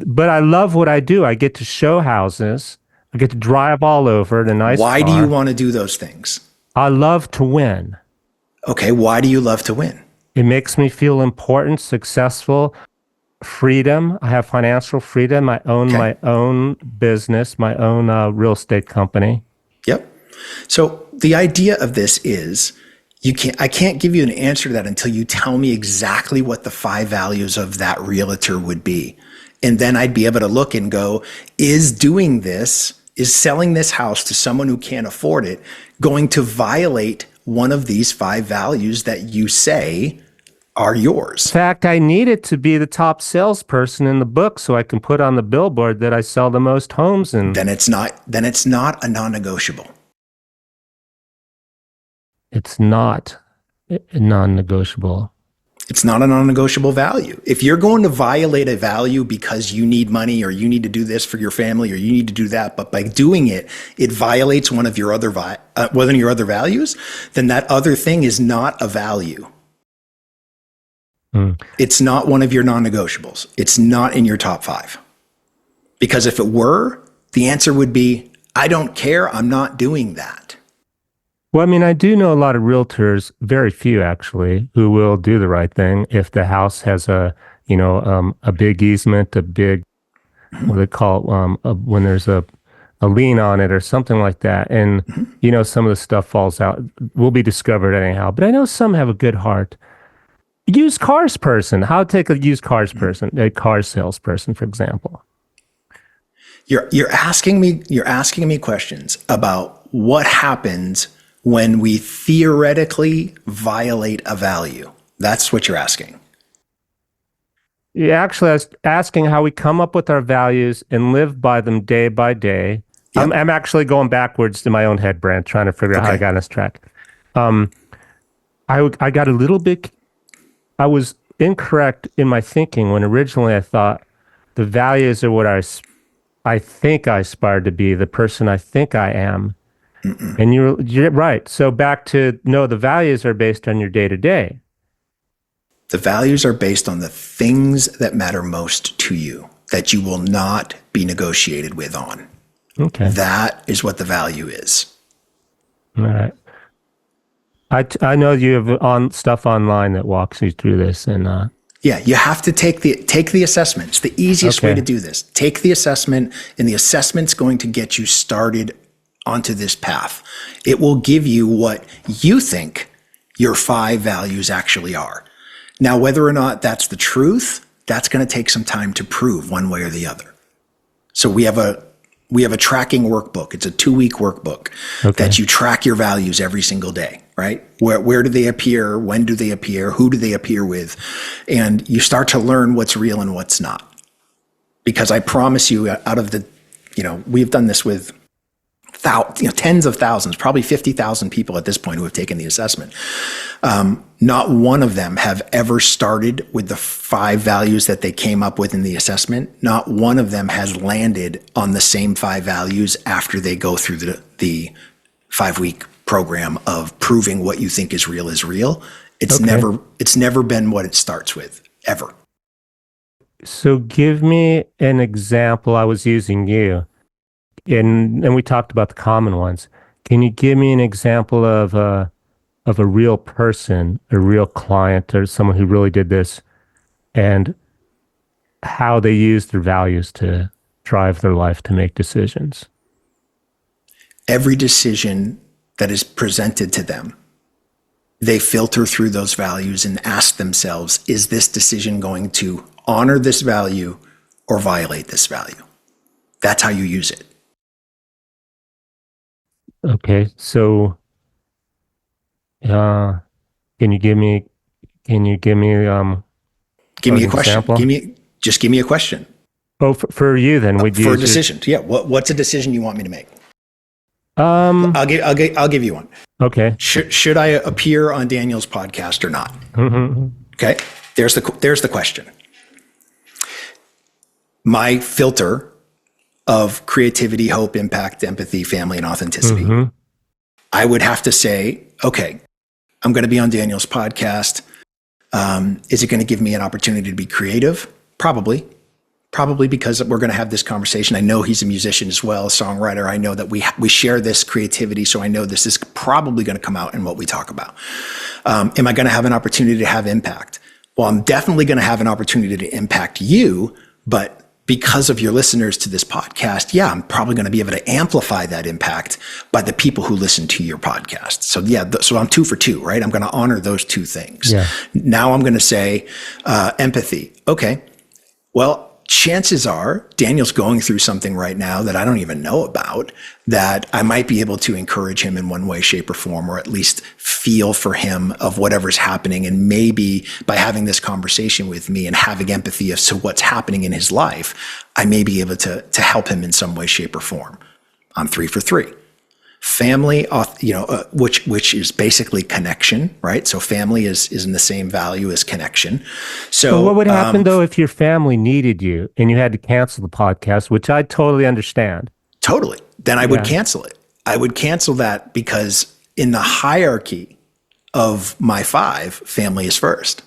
Speaker 1: but I love what I do. I get to show houses. I get to drive all over in a nice
Speaker 2: Why do you
Speaker 1: car.
Speaker 2: want to do those things?
Speaker 1: I love to win.
Speaker 2: Okay, why do you love to win?
Speaker 1: It makes me feel important, successful, freedom. I have financial freedom. I own
Speaker 2: Okay.
Speaker 1: my own business, my own real estate company.
Speaker 2: Yep. So the idea of this is I can't give you an answer to that until you tell me exactly what the five values of that realtor would be. And then I'd be able to look and go, is selling this house to someone who can't afford it going to violate one of these five values that you say are
Speaker 1: In
Speaker 2: yours?
Speaker 1: fact, I need it to be the top salesperson in the book so I can put on the billboard that I sell the most homes and
Speaker 2: Then it's not a non-negotiable.
Speaker 1: it's not non-negotiable.
Speaker 2: It's not a non-negotiable value. If you're going to violate a value because you need money or you need to do this for your family or you need to do that, but by doing it, it violates one of your other values, then that other thing is not a value.
Speaker 1: Mm.
Speaker 2: It's not one of your non-negotiables. It's not in your top five. Because if it were, the answer would be, I don't care. I'm not doing that.
Speaker 1: Well, I mean, I do know a lot of realtors, very few actually, who will do the right thing if the house has a big easement, a big, what do they call it, when there's a lien on it or something like that. And, some of the stuff falls out, will be discovered anyhow. But I know some have a good heart. Used cars person, how to take a used cars person, a car salesperson, for example.
Speaker 2: You're asking me questions about what happens when we theoretically violate a value. That's what you're asking.
Speaker 1: Yeah, actually, I was asking how we come up with our values and live by them day by day. I'm,
Speaker 2: Yep.
Speaker 1: I'm actually going backwards in my own head, Brant, trying to figure out how I
Speaker 2: Okay.
Speaker 1: got on this track. Um, I got a little bit, I was incorrect in my thinking when originally I thought the values are what I think I aspire to be, the person I think I am. And you're right. So back to no, the values are based on your day to day.
Speaker 2: The values are based on the things that matter most to you that you will not be negotiated with on.
Speaker 1: Okay.
Speaker 2: That is what the value is.
Speaker 1: All right. I know you have on stuff online that walks you through this and
Speaker 2: Yeah, you have to take the assessment. It's the easiest way
Speaker 1: okay.
Speaker 2: to do this. Take the assessment, and the assessment's going to get you started onto this path. It will give you what you think your five values actually are. Now, whether or not that's the truth, that's going to take some time to prove one way or the other. So we have a tracking workbook. It's a 2-week workbook
Speaker 1: Okay.
Speaker 2: that you track your values every single day, right? Where do they appear? When do they appear? Who do they appear with? And you start to learn what's real and what's not. Because I promise you, out of the, we've done this with tens of thousands, probably 50,000 people at this point who have taken the assessment. Not one of them have ever started with the five values that they came up with in the assessment. Not one of them has landed on the same five values after they go through the 5-week program of proving what you think is real is real. It's
Speaker 1: Okay.
Speaker 2: never been what it starts with, ever.
Speaker 1: So give me an example. I was using you, and we talked about the common ones. Can you give me an example of a real person, a real client, or someone who really did this, and how they use their values to drive their life to make decisions?
Speaker 2: Every decision that is presented to them, they filter through those values and ask themselves, is this decision going to honor this value or violate this value? That's how you use it.
Speaker 1: Okay, so uh, can you give me can you give me
Speaker 2: Give
Speaker 1: an
Speaker 2: me a question.
Speaker 1: example?
Speaker 2: Just give me a question.
Speaker 1: Oh, for you then, would you
Speaker 2: For a decision. Yeah. What's a decision you want me to make?
Speaker 1: Um,
Speaker 2: I'll give you one.
Speaker 1: okay.
Speaker 2: Should I appear on Daniel's podcast or not?
Speaker 1: Mm-hmm.
Speaker 2: Okay. There's the question. My filter of creativity, hope, impact, empathy, family, and authenticity.
Speaker 1: Mm-hmm.
Speaker 2: I would have to say, okay, I'm going to be on Daniel's podcast. Is it going to give me an opportunity to be creative? Probably because we're going to have this conversation. I know he's a musician as well, a songwriter. I know that we share this creativity. So I know this is probably going to come out in what we talk about. Am I going to have an opportunity to have impact? Well, I'm definitely going to have an opportunity to impact you, but because of your listeners to this podcast, yeah, I'm probably going to be able to amplify that impact by the people who listen to your podcast. So yeah, so I'm 2 for 2, right? I'm going to honor those 2 things.
Speaker 1: Yeah.
Speaker 2: Now I'm going to say empathy. Okay, well, chances are Daniel's going through something right now that I don't even know about, that I might be able to encourage him in one way, shape, or form, or at least feel for him of whatever's happening. And maybe by having this conversation with me and having empathy as to what's happening in his life, I may be able to help him in some way, shape, or form. I'm 3 for 3. Family, which is basically connection, right? So family is in the same value as connection. So
Speaker 1: what would happen though if your family needed you and you had to cancel the podcast, which I totally understand?
Speaker 2: Totally. Then I would cancel it. I would cancel that because in the hierarchy of my 5, family is first.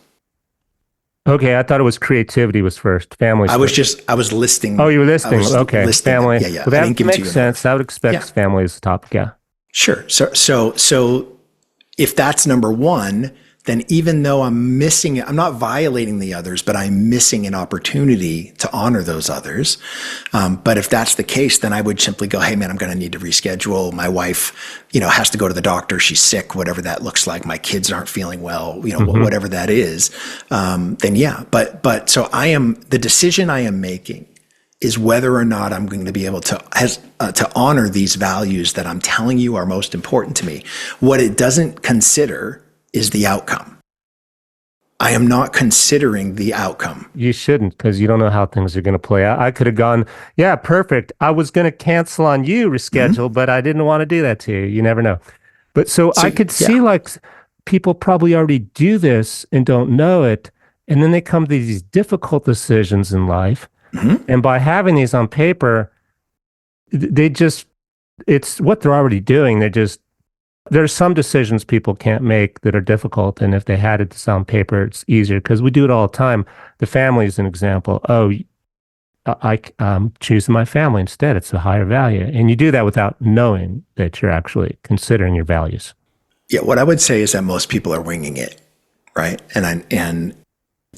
Speaker 1: Okay, I thought it was creativity was first. Family.
Speaker 2: I was listing.
Speaker 1: Oh, you were listing. Okay,
Speaker 2: listing
Speaker 1: family.
Speaker 2: Yeah.
Speaker 1: Well, that makes sense. I would expect family as the topic. Yeah.
Speaker 2: Sure. So if that's number 1, then even though I'm not violating the others, but I'm missing an opportunity to honor those others. But if that's the case, then I would simply go, hey man, I'm going to need to reschedule. My wife, has to go to the doctor. She's sick, whatever that looks like. My kids aren't feeling well, whatever that is. Then yeah, but so the decision I am making is whether or not I'm going to be able to honor these values that I'm telling you are most important to me. What it doesn't consider is the outcome. I am not considering the outcome.
Speaker 1: You shouldn't, because you don't know how things are going to play out. I could have gone, yeah, perfect. I was going to cancel on you, reschedule, but I didn't want to do that to you. You never know. But so I could see like people probably already do this and don't know it. And then they come to these difficult decisions in life. And by having these on paper, it's what they're already doing. There's some decisions people can't make that are difficult. And if they had it on paper, it's easier because we do it all the time. The family is an example. Oh, I'm choosing my family instead. It's a higher value. And you do that without knowing that you're actually considering your values.
Speaker 2: Yeah. What I would say is that most people are winging it. Right. And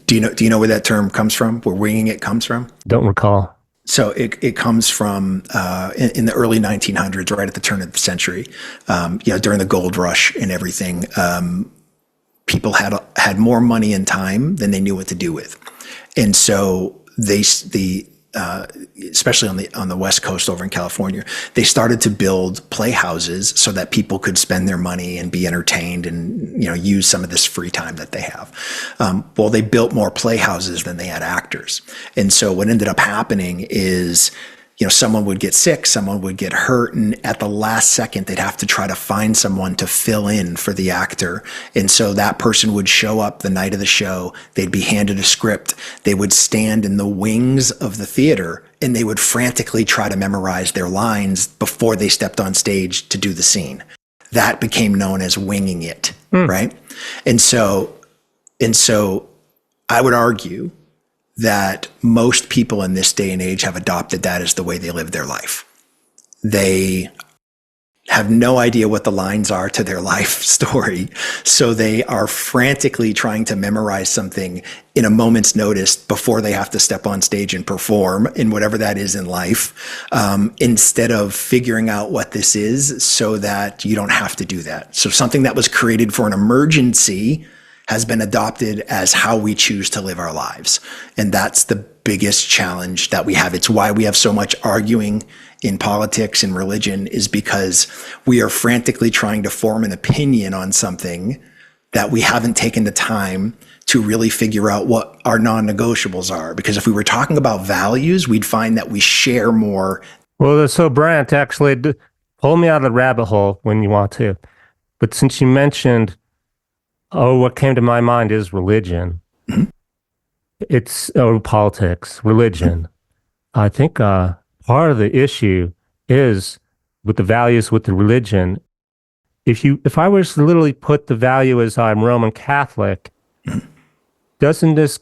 Speaker 2: do you know where that term comes from? Where winging it comes from?
Speaker 1: Don't recall.
Speaker 2: So it comes from in the early 1900s, right at the turn of the century, during the gold rush and everything. People had more money and time than they knew what to do with, and so especially on the West Coast over in California, they started to build playhouses so that people could spend their money and be entertained and use some of this free time that they have. Well, they built more playhouses than they had actors, and so what ended up happening is someone would get sick, someone would get hurt, and at the last second, they'd have to try to find someone to fill in for the actor. And so that person would show up the night of the show. They'd be handed a script. They would stand in the wings of the theater, and they would frantically try to memorize their lines before they stepped on stage to do the scene. That became known as winging it, right? And so I would argue that most people in this day and age have adopted that as the way they live their life. They have no idea what the lines are to their life story. So they are frantically trying to memorize something in a moment's notice before they have to step on stage and perform in whatever that is in life, instead of figuring out what this is so that you don't have to do that. So something that was created for an emergency has been adopted as how we choose to live our lives. And that's the biggest challenge that we have. It's why we have so much arguing in politics and religion, is because we are frantically trying to form an opinion on something that we haven't taken the time to really figure out what our non-negotiables are. Because if we were talking about values, we'd find that we share more.
Speaker 1: Well, so Brant, actually, pull me out of the rabbit hole when you want to. But since you mentioned, what came to my mind is religion.
Speaker 2: Mhm.
Speaker 1: It's politics, religion. I think part of the issue is with the values with the religion. If I was to literally put the value as I'm Roman Catholic, doesn't this,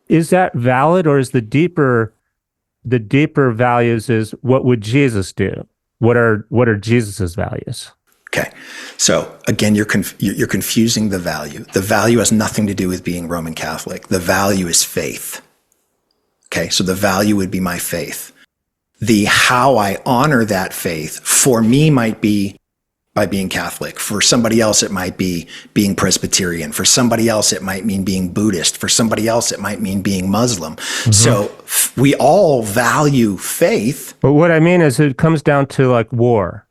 Speaker 1: is that valid, or is the deeper values is what would Jesus do? What are Jesus's values?
Speaker 2: Okay. So again, you're confusing the value. The value has nothing to do with being Roman Catholic. The value is faith. Okay. So the value would be my faith. The how I honor that faith for me might be by being Catholic. For somebody else, it might be being Presbyterian. For somebody else, it might mean being Buddhist. For somebody else, it might mean being Muslim. So we all value faith.
Speaker 1: But what I mean is it comes down to like war.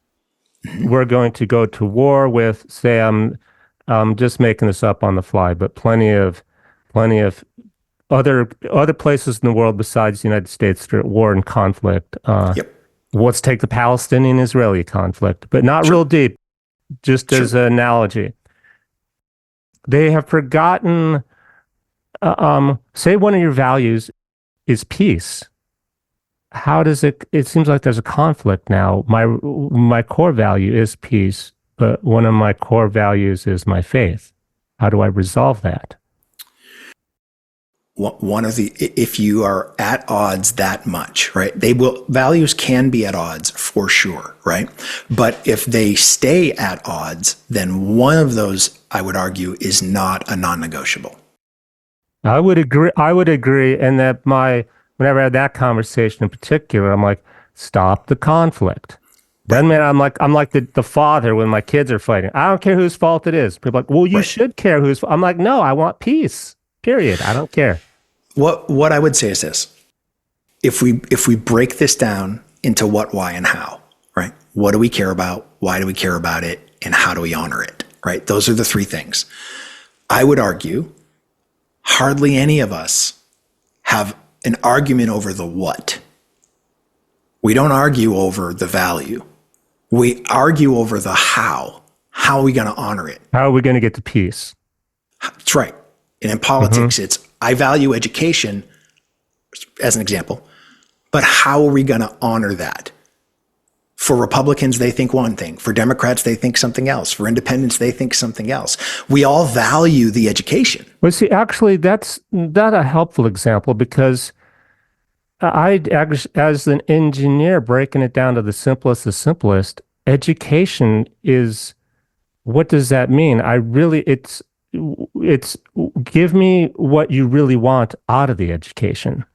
Speaker 1: We're going to go to war with, say, I'm just making this up on the fly, but plenty of other places in the world besides the United States that are at war and conflict.
Speaker 2: Yep.
Speaker 1: Let's take the Palestinian-Israeli conflict, but not real deep, just as an analogy. They have forgotten, say one of your values is peace. How does it seems like there's a conflict now. My core value is peace, but one of my core values is my faith. How do I resolve that?
Speaker 2: If you are at odds that much, right? Values can be at odds for sure, right? But if they stay at odds, then one of those, I would argue, is not a non-negotiable.
Speaker 1: I would agree. And that whenever I had that conversation in particular, I'm like, stop the conflict. Then, man, I'm like the father when my kids are fighting. I don't care whose fault it is. People are like, well, you should care whose. I'm like, no, I want peace. Period. I don't care.
Speaker 2: What I would say is this: if we break this down into what, why, and how, right? What do we care about? Why do we care about it? And how do we honor it? Right? Those are the three things. I would argue hardly any of us have an argument over the what. We don't argue over the value. We argue over the how. How are we going to honor it?
Speaker 1: How are we going to get to peace?
Speaker 2: That's right. And in politics, it's, I value education as an example, but how are we going to honor that? For Republicans, they think one thing. For Democrats, they think something else. For independents, they think something else. We all value the education.
Speaker 1: Well, see, actually, that's not a helpful example, because as an engineer, breaking it down to the simplest, education is, what does that mean? It's give me what you really want out of the education.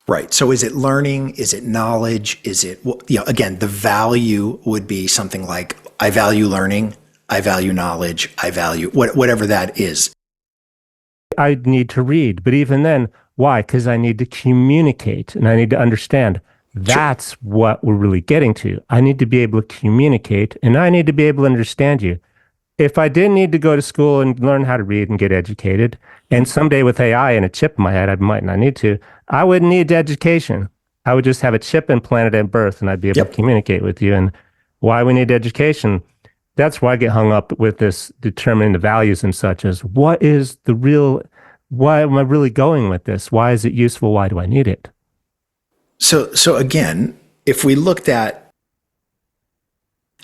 Speaker 2: Right. So is it learning? Is it knowledge? Is it, again, the value would be something like, I value learning, I value knowledge, I value whatever that is.
Speaker 1: I need to read, but even then, why? Because I need to communicate and I need to understand. That's what we're really getting to. I need to be able to communicate and I need to be able to understand you. If I didn't need to go to school and learn how to read and get educated, and someday with AI and a chip in my head, I might not need to, I wouldn't need education. I would just have a chip implanted at birth and I'd be able to communicate with you. And why we need education, that's why I get hung up with this determining the values and such as why am I really going with this? Why is it useful? Why do I need it?
Speaker 2: So again, if we looked at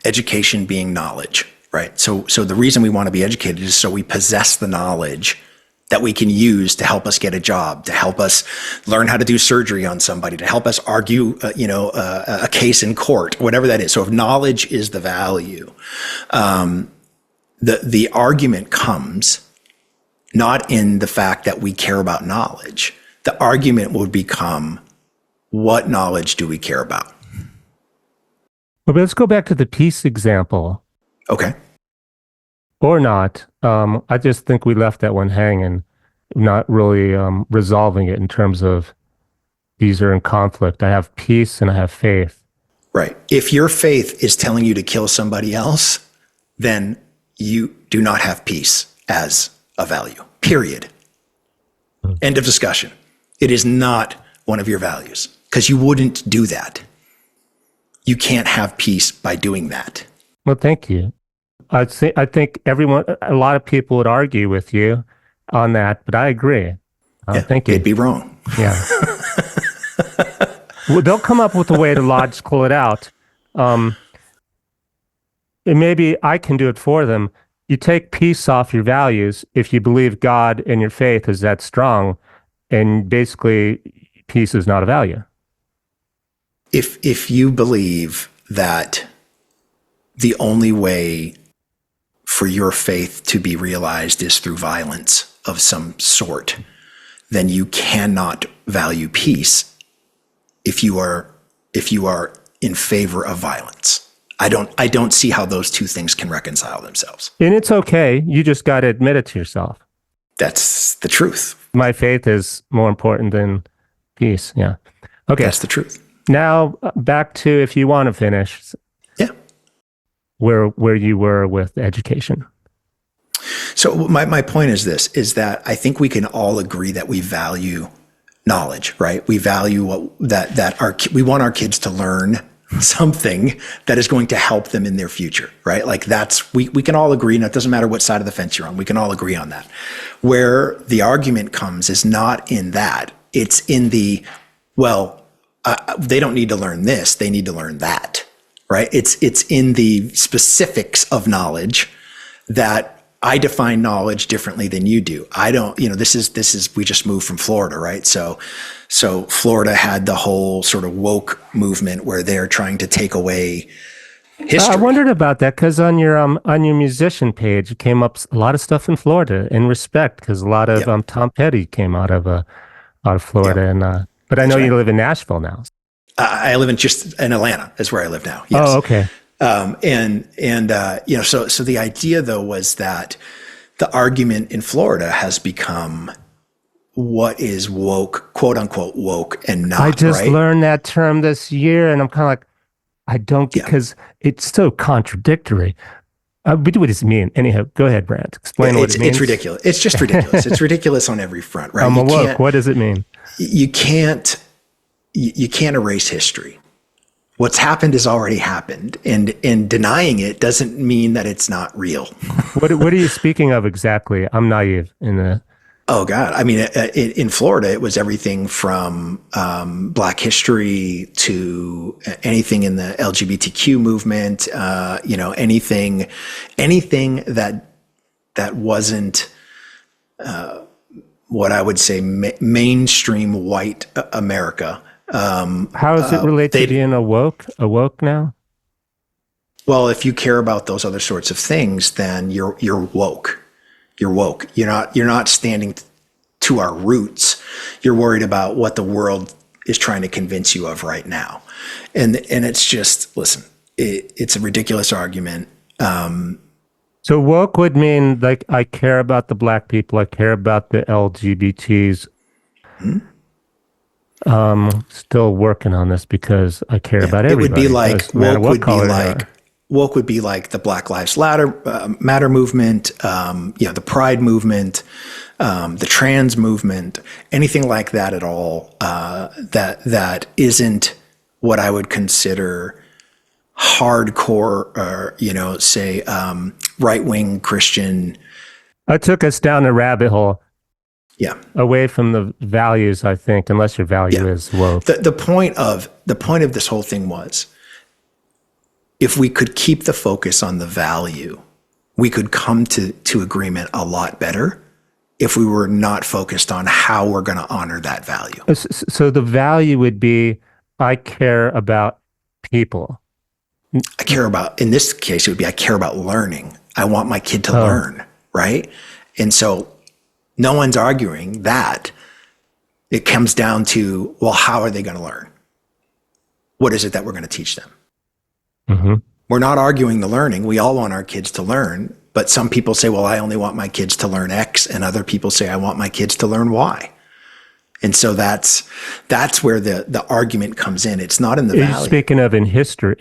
Speaker 2: education being knowledge, right? So the reason we want to be educated is so we possess the knowledge that we can use to help us get a job, to help us learn how to do surgery on somebody, to help us argue, a case in court, whatever that is. So if knowledge is the value, the argument comes not in the fact that we care about knowledge. The argument would become, what knowledge do we care about?
Speaker 1: But let's go back to the peace example.
Speaker 2: Okay.
Speaker 1: Or not. I just think we left that one hanging, not really resolving it in terms of these are in conflict. I have peace and I have faith.
Speaker 2: Right. If your faith is telling you to kill somebody else, then you do not have peace as a value, period. End of discussion. It is not one of your values because you wouldn't do that. You can't have peace by doing that.
Speaker 1: Well, thank you. I think a lot of people would argue with you on that, but I agree. Thank you.
Speaker 2: They'd be wrong.
Speaker 1: Yeah. Well, they'll come up with a way to logical it out. And maybe I can do it for them. You take peace off your values if you believe God and your faith is that strong, and basically peace is not a value.
Speaker 2: If you believe that the only way for your faith to be realized is through violence of some sort, then you cannot value peace if you are in favor of violence. I don't see how those two things can reconcile themselves.
Speaker 1: And it's okay. You just got to admit it to yourself.
Speaker 2: That's the truth.
Speaker 1: My faith is more important than peace. Yeah. Okay.
Speaker 2: That's the truth.
Speaker 1: Now back to, if you want to finish.
Speaker 2: Yeah.
Speaker 1: Where you were with education.
Speaker 2: So my point is this, is that I think we can all agree that we value knowledge, right? We value we want our kids to learn something that is going to help them in their future, right? Like we can all agree, and it doesn't matter what side of the fence you're on, we can all agree on that. Where the argument comes is not in that, it's in they don't need to learn this, they need to learn that, right? It's in the specifics of knowledge that I define knowledge differently than you do. I don't, this is, we just moved from Florida, right? So Florida had the whole sort of woke movement where they're trying to take away history.
Speaker 1: I wondered about that because on your musician page, it came up a lot of stuff in Florida in respect, because a lot of Tom Petty came out of Florida. And but I know you live in Nashville now.
Speaker 2: I live in Atlanta is where I live now. Yes.
Speaker 1: Oh, okay.
Speaker 2: So the idea though was that the argument in Florida has become what is woke, quote unquote woke, and not.
Speaker 1: I just learned that term this year, and I'm kind of like, I don't, because it's so contradictory. What does it mean? Anyhow, go ahead, Brant. Explain what it means.
Speaker 2: It's ridiculous. It's just ridiculous. It's ridiculous on every front, right?
Speaker 1: I'm woke. What does it mean?
Speaker 2: You can't erase history. What's happened has already happened, and denying it doesn't mean that it's not real.
Speaker 1: What are you speaking of exactly? I'm naive in the.
Speaker 2: Oh God! I mean, in Florida, it was everything from Black history to anything in the LGBTQ movement. Anything that wasn't what I would say mainstream white America.
Speaker 1: How is it related to being awoke now?
Speaker 2: Well, if you care about those other sorts of things, then you're woke. You're woke. You're not standing to our roots. You're worried about what the world is trying to convince you of right now. And it's just, listen, it's a ridiculous argument.
Speaker 1: So woke would mean like, I care about the Black people. I care about the LGBTs. Still working on this because I care about everybody.
Speaker 2: It would be like, woke would be like the Black Lives Matter movement, the Pride movement, the trans movement, anything like that at all, that isn't what I would consider hardcore, say, right-wing Christian.
Speaker 1: I took us down a rabbit hole.
Speaker 2: Yeah.
Speaker 1: Away from the values, I think, unless your value is woke.
Speaker 2: The point of this whole thing was, if we could keep the focus on the value, we could come to agreement a lot better if we were not focused on how we're going to honor that value.
Speaker 1: So the value would be, I care about people.
Speaker 2: In this case, it would be, I care about learning. I want my kid to learn, right? And so no one's arguing that. It comes down to, well, how are they going to learn? What is it that we're going to teach them?
Speaker 1: Mm-hmm.
Speaker 2: We're not arguing the learning. We all want our kids to learn, but some people say, well, I only want my kids to learn X, and other people say, I want my kids to learn Y. And so that's where the argument comes in. It's not in the value.
Speaker 1: Speaking of in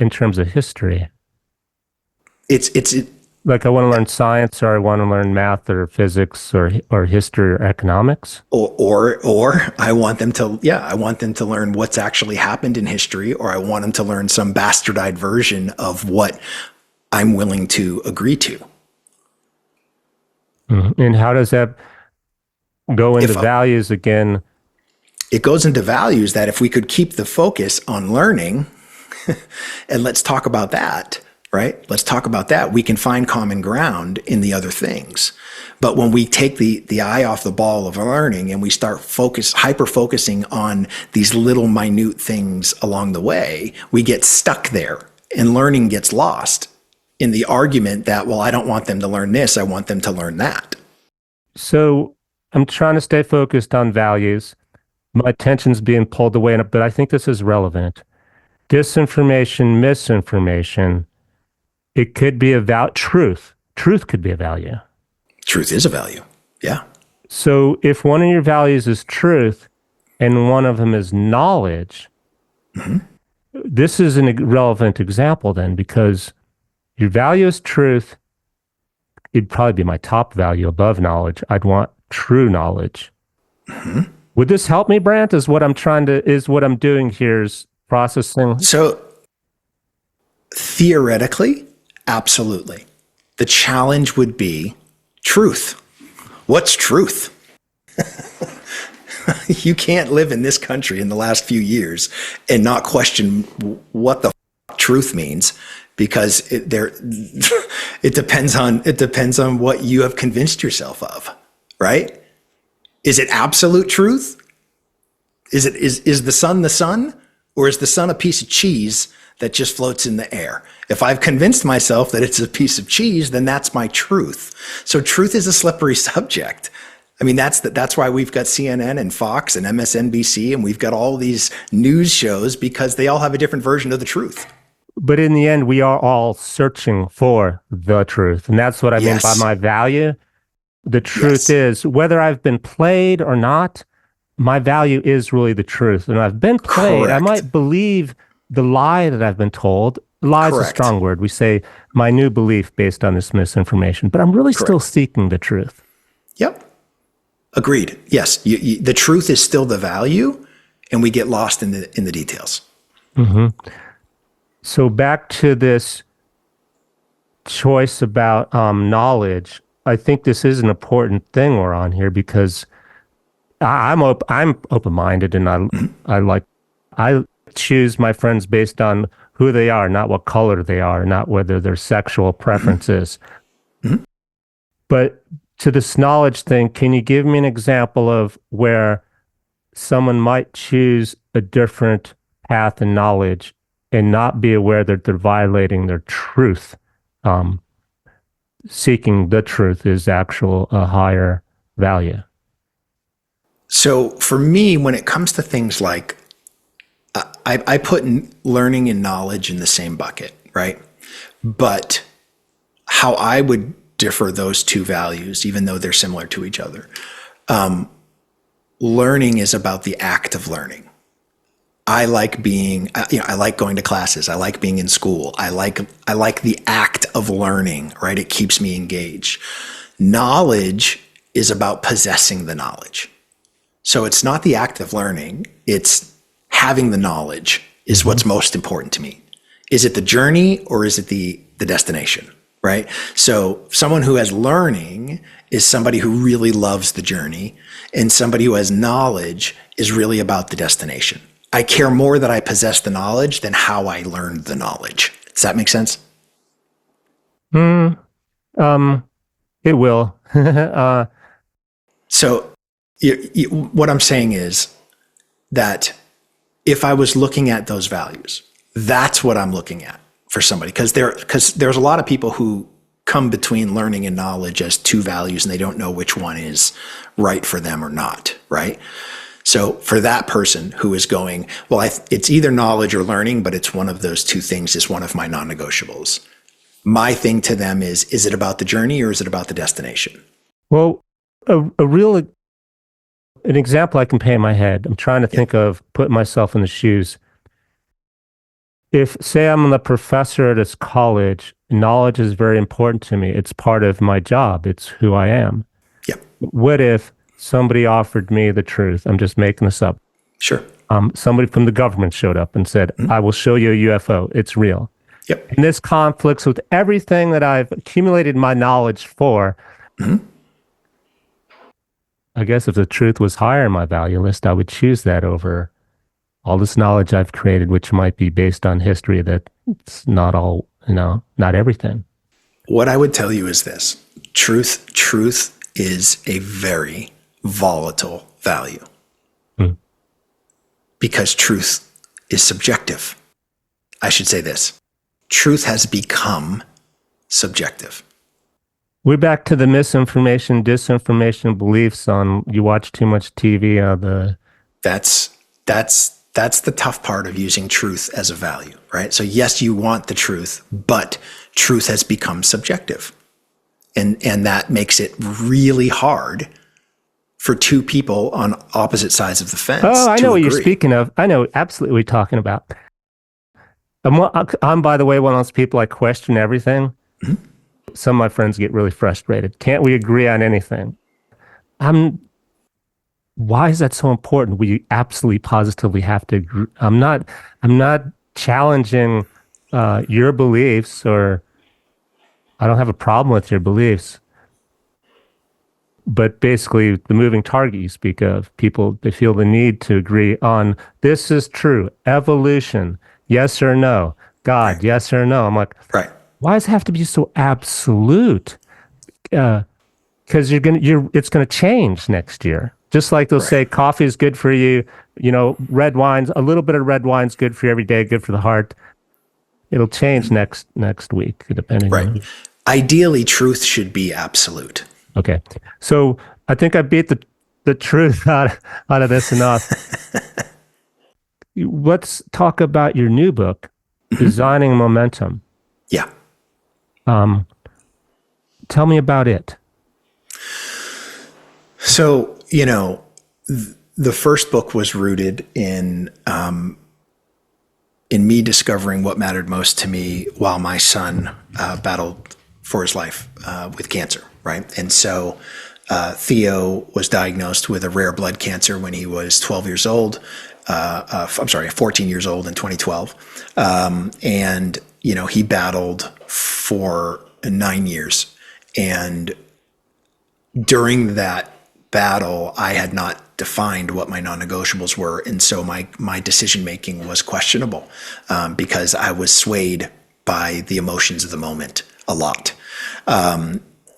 Speaker 1: terms of history.
Speaker 2: It's
Speaker 1: Like I want to learn science or I want to learn math or physics or history or economics.
Speaker 2: Or I want them to, yeah, I want them to learn what's actually happened in history, or I want them to learn some bastardized version of what I'm willing to agree to.
Speaker 1: And how does that go into
Speaker 2: If
Speaker 1: values again?
Speaker 2: it goes into values, that if we could keep the focus on learning, and let's talk about that, right? Let's talk about that. We can find common ground in the other things. But when we take the eye off the ball of learning and we start hyper focusing on these little minute things along the way, we get stuck there and learning gets lost in the argument that, well, I don't want them to learn this, I want them to learn that.
Speaker 1: So I'm trying to stay focused on values. My attention's being pulled away, but I think this is relevant. Disinformation, misinformation, it could be about truth. Truth could be a value.
Speaker 2: Truth is a value. Yeah.
Speaker 1: So if one of your values is truth and one of them is knowledge, this is an relevant example then, because your value is truth. It'd probably be my top value above knowledge. I'd want true knowledge. Would this help me, Brant? Is what I'm doing here is processing.
Speaker 2: So theoretically, absolutely. The challenge would be truth. What's truth? You can't live in this country in the last few years and not question what the truth means, because it depends on what you have convinced yourself of, right? Is it absolute truth? Is the sun, or is the sun a piece of cheese that just floats in the air? If I've convinced myself that it's a piece of cheese, then that's my truth. So truth is a slippery subject. I mean, that's why we've got CNN and Fox and MSNBC, and we've got all these news shows, because they all have a different version of the truth.
Speaker 1: But in the end, we are all searching for the truth. And that's what I mean by my value. The truth is, whether I've been played or not, my value is really the truth. And I've been played. I might believe the lie that I've been told. Lie is a strong word. We say my new belief based on this misinformation, but I'm really still seeking the truth.
Speaker 2: Yep. Agreed. Yes. The truth is still the value, and we get lost in the details.
Speaker 1: So back to this choice about knowledge. I think this is an important thing we're on here, because I'm open-minded, and I choose my friends based on who they are, not what color they are, not whether their sexual preferences. But to this knowledge thing, can you give me an example of where someone might choose a different path in knowledge and not be aware that they're violating their truth? Seeking the truth is a higher value.
Speaker 2: So for me, when it comes to things like, I put learning and knowledge in the same bucket, right? But how I would differ those two values, even though they're similar to each other, learning is about the act of learning. I like I like going to classes. I like being in school. I like the act of learning, right? It keeps me engaged. Knowledge is about possessing the knowledge. So it's not the act of learning, it's having the knowledge is what's most important to me. Is it the journey, or is it the destination, right? So someone who has learning is somebody who really loves the journey, and somebody who has knowledge is really about the destination. I care more that I possess the knowledge than how I learned the knowledge. Does that make sense?
Speaker 1: It will.
Speaker 2: So what I'm saying is that if I was looking at those values, that's what I'm looking at for somebody. Because there's a lot of people who come between learning and knowledge as two values, and they don't know which one is right for them or not, right? So for that person who is going, well, it's either knowledge or learning, but it's one of those two things is one of my non-negotiables. My thing to them is it about the journey, or is it about the destination?
Speaker 1: Well, an example I can paint in my head. I'm trying to think of putting myself in the shoes. if, say, I'm the professor at this college, knowledge is very important to me. It's part of my job. It's who I am.
Speaker 2: Yep.
Speaker 1: What if somebody offered me the truth? I'm just making this up.
Speaker 2: Sure.
Speaker 1: Somebody from the government showed up and said, I will show you a UFO. It's real.
Speaker 2: Yep.
Speaker 1: And this conflicts with everything that I've accumulated my knowledge for. I guess if the truth was higher in my value list, I would choose that over all this knowledge I've created, which might be based on history that it's not all, not everything.
Speaker 2: What I would tell you is this. Truth is a very volatile value because truth is subjective. I should say this. Truth has become subjective.
Speaker 1: We're back to the misinformation, disinformation beliefs on you watch too much TV.
Speaker 2: That's the tough part of using truth as a value, right? So yes, you want the truth, but truth has become subjective. And that makes it really hard for two people on opposite sides of the fence.
Speaker 1: Oh, I know what
Speaker 2: agree.
Speaker 1: you're speaking of. I know absolutely what you're talking about. I'm, by the way, one of those people I question everything. Some of my friends get really frustrated. Can't we agree on anything? Why is that so important? We absolutely positively have to agree. I'm not challenging your beliefs, or I don't have a problem with your beliefs. But basically, the moving target you speak of, people, they feel the need to agree on this is true, evolution, yes or no, God, right. Yes or no. I'm like,
Speaker 2: right.
Speaker 1: Why does it have to be so absolute? Because it's gonna change next year. Just like they'll say, coffee is good for you. Red wines, a little bit of red wine's good for you every day, good for the heart. It'll change next week, depending on.
Speaker 2: Ideally, truth should be absolute.
Speaker 1: Okay, so I think I beat the truth out of this enough. Let's talk about your new book, Designing Momentum.
Speaker 2: Yeah.
Speaker 1: Tell me about it.
Speaker 2: So, the first book was rooted in me discovering what mattered most to me while my son battled for his life with cancer, right? And so Theo was diagnosed with a rare blood cancer when he was 12 years old. 14 years old in 2012. And, he battled for 9 years. And during that battle, I had not defined what my non-negotiables were. And so my decision-making was questionable because I was swayed by the emotions of the moment a lot.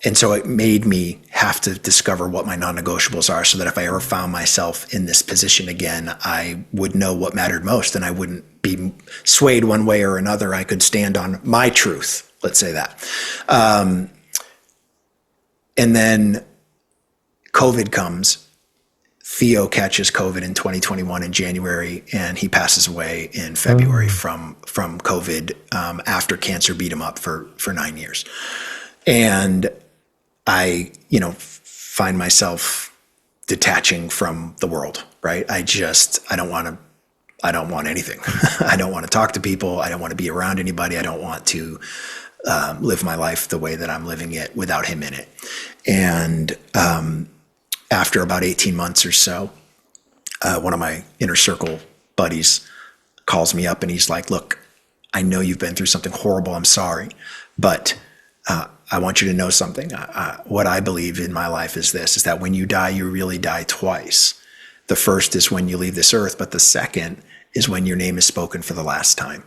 Speaker 2: And so it made me have to discover what my non-negotiables are so that if I ever found myself in this position again, I would know what mattered most and I wouldn't be swayed one way or another. I could stand on my truth, let's say that. And then COVID comes. Theo catches COVID in 2021 in January, and he passes away in February from COVID after cancer beat him up for 9 years. And I, find myself detaching from the world, right? I don't want anything. I don't want to talk to people. I don't want to be around anybody. I don't want to live my life the way that I'm living it without him in it. And after about 18 months or so, one of my inner circle buddies calls me up and he's like, look, I know you've been through something horrible. I'm sorry, but I want you to know something. What I believe in my life is this, is that when you die, you really die twice. The first is when you leave this earth, but the second is when your name is spoken for the last time.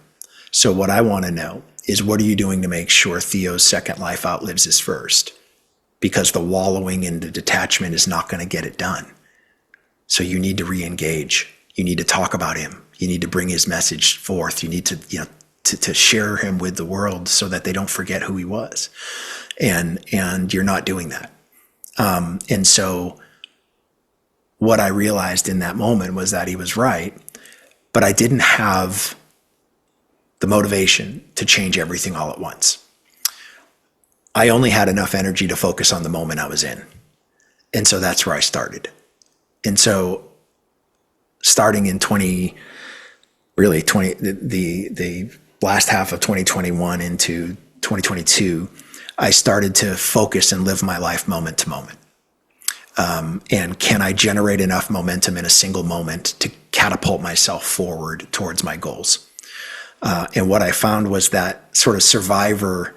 Speaker 2: So what I want to know is, what are you doing to make sure Theo's second life outlives his first? Because the wallowing in the detachment is not going to get it done. So you need to re-engage. You need to talk about him. You need to bring his message forth. You need to, to share him with the world so that they don't forget who he was. And you're not doing that. And so what I realized in that moment was that he was right, but I didn't have the motivation to change everything all at once. I only had enough energy to focus on the moment I was in. And so that's where I started. And so starting in really the last half of 2021 into 2022, I started to focus and live my life moment to moment. And can I generate enough momentum in a single moment to catapult myself forward towards my goals? And what I found was that sort of survivor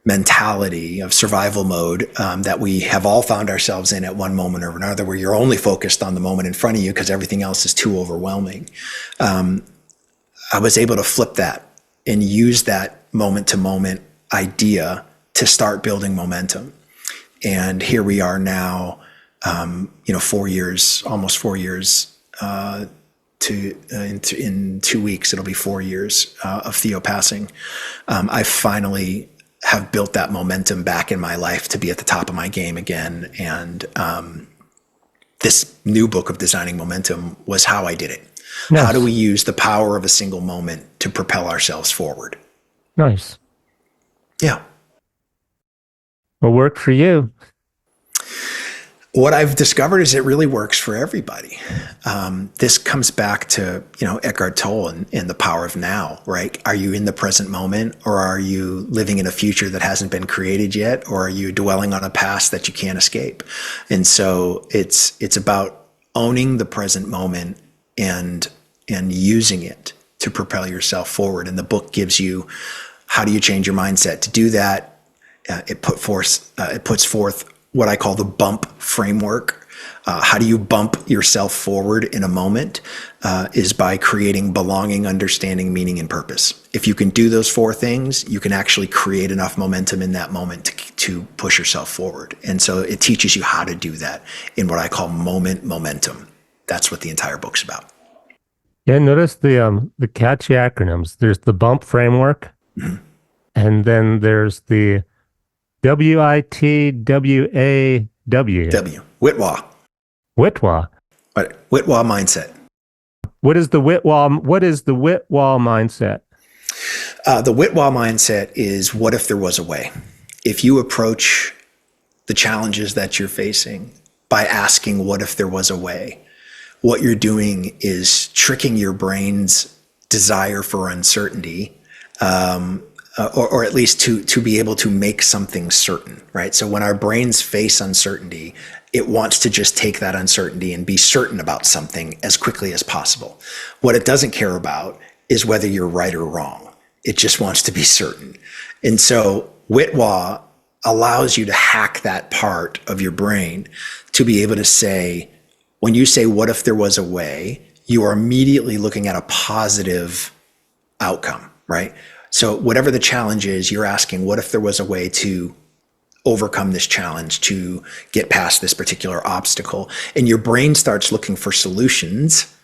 Speaker 2: mentality of survival mode that we have all found ourselves in at one moment or another, where you're only focused on the moment in front of you because everything else is too overwhelming. I was able to flip that and use that moment to moment idea to start building momentum. And here we are now, 4 years, almost 4 years, in 2 weeks, it'll be 4 years of Theo passing. I finally have built that momentum back in my life to be at the top of my game again. And this new book of Designing Momentum was how I did it. Nice. How do we use the power of a single moment to propel ourselves forward?
Speaker 1: Nice.
Speaker 2: Yeah.
Speaker 1: What worked for you?
Speaker 2: What I've discovered is it really works for everybody. This comes back to, Eckhart Tolle and the power of now, right? Are you in the present moment, or are you living in a future that hasn't been created yet? Or are you dwelling on a past that you can't escape? And so it's about owning the present moment and using it to propel yourself forward. And the book gives you, how do you change your mindset? To do that, it puts forth what I call the bump framework. How do you bump yourself forward in a moment? Is by creating belonging, understanding, meaning, and purpose. If you can do those 4 things, you can actually create enough momentum in that moment to push yourself forward. And so it teaches you how to do that in what I call momentum. That's what the entire book's about.
Speaker 1: Yeah, notice the catchy acronyms. There's the bump framework, mm-hmm. and then there's the WITWAW.
Speaker 2: Whitwa.
Speaker 1: Whitwa.
Speaker 2: Whitwa mindset.
Speaker 1: What is the Whitwa mindset?
Speaker 2: The Whitwa mindset is, what if there was a way? If you approach the challenges that you're facing by asking, what if there was a way? What you're doing is tricking your brain's desire for uncertainty, or at least to be able to make something certain, right? So when our brains face uncertainty, it wants to just take that uncertainty and be certain about something as quickly as possible. What it doesn't care about is whether you're right or wrong. It just wants to be certain. And so Whitwa allows you to hack that part of your brain to be able to say, when you say, what if there was a way, you are immediately looking at a positive outcome, right? So whatever the challenge is, you're asking, what if there was a way to overcome this challenge, to get past this particular obstacle? And your brain starts looking for solutions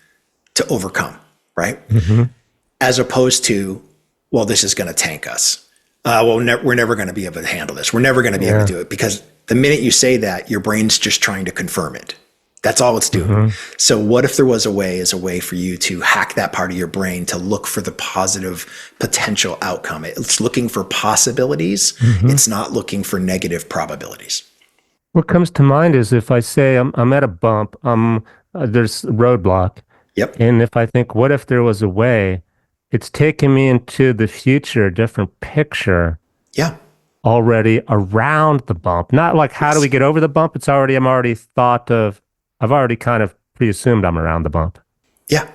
Speaker 2: to overcome, right? Mm-hmm. As opposed to, well, this is going to tank us. We're never going to be able to handle this. We're never going to be able to do it. Because the minute you say that, your brain's just trying to confirm it. That's all it's doing. Mm-hmm. So what if there was a way is a way for you to hack that part of your brain to look for the positive potential outcome. It's looking for possibilities. Mm-hmm. It's not looking for negative probabilities.
Speaker 1: What comes to mind is if I say I'm at a bump, there's a roadblock.
Speaker 2: Yep.
Speaker 1: And if I think, what if there was a way, it's taking me into the future, a different picture.
Speaker 2: Yeah.
Speaker 1: Already around the bump. Not like, how do we get over the bump? I've already kind of pre-assumed I'm around the bump.
Speaker 2: Yeah,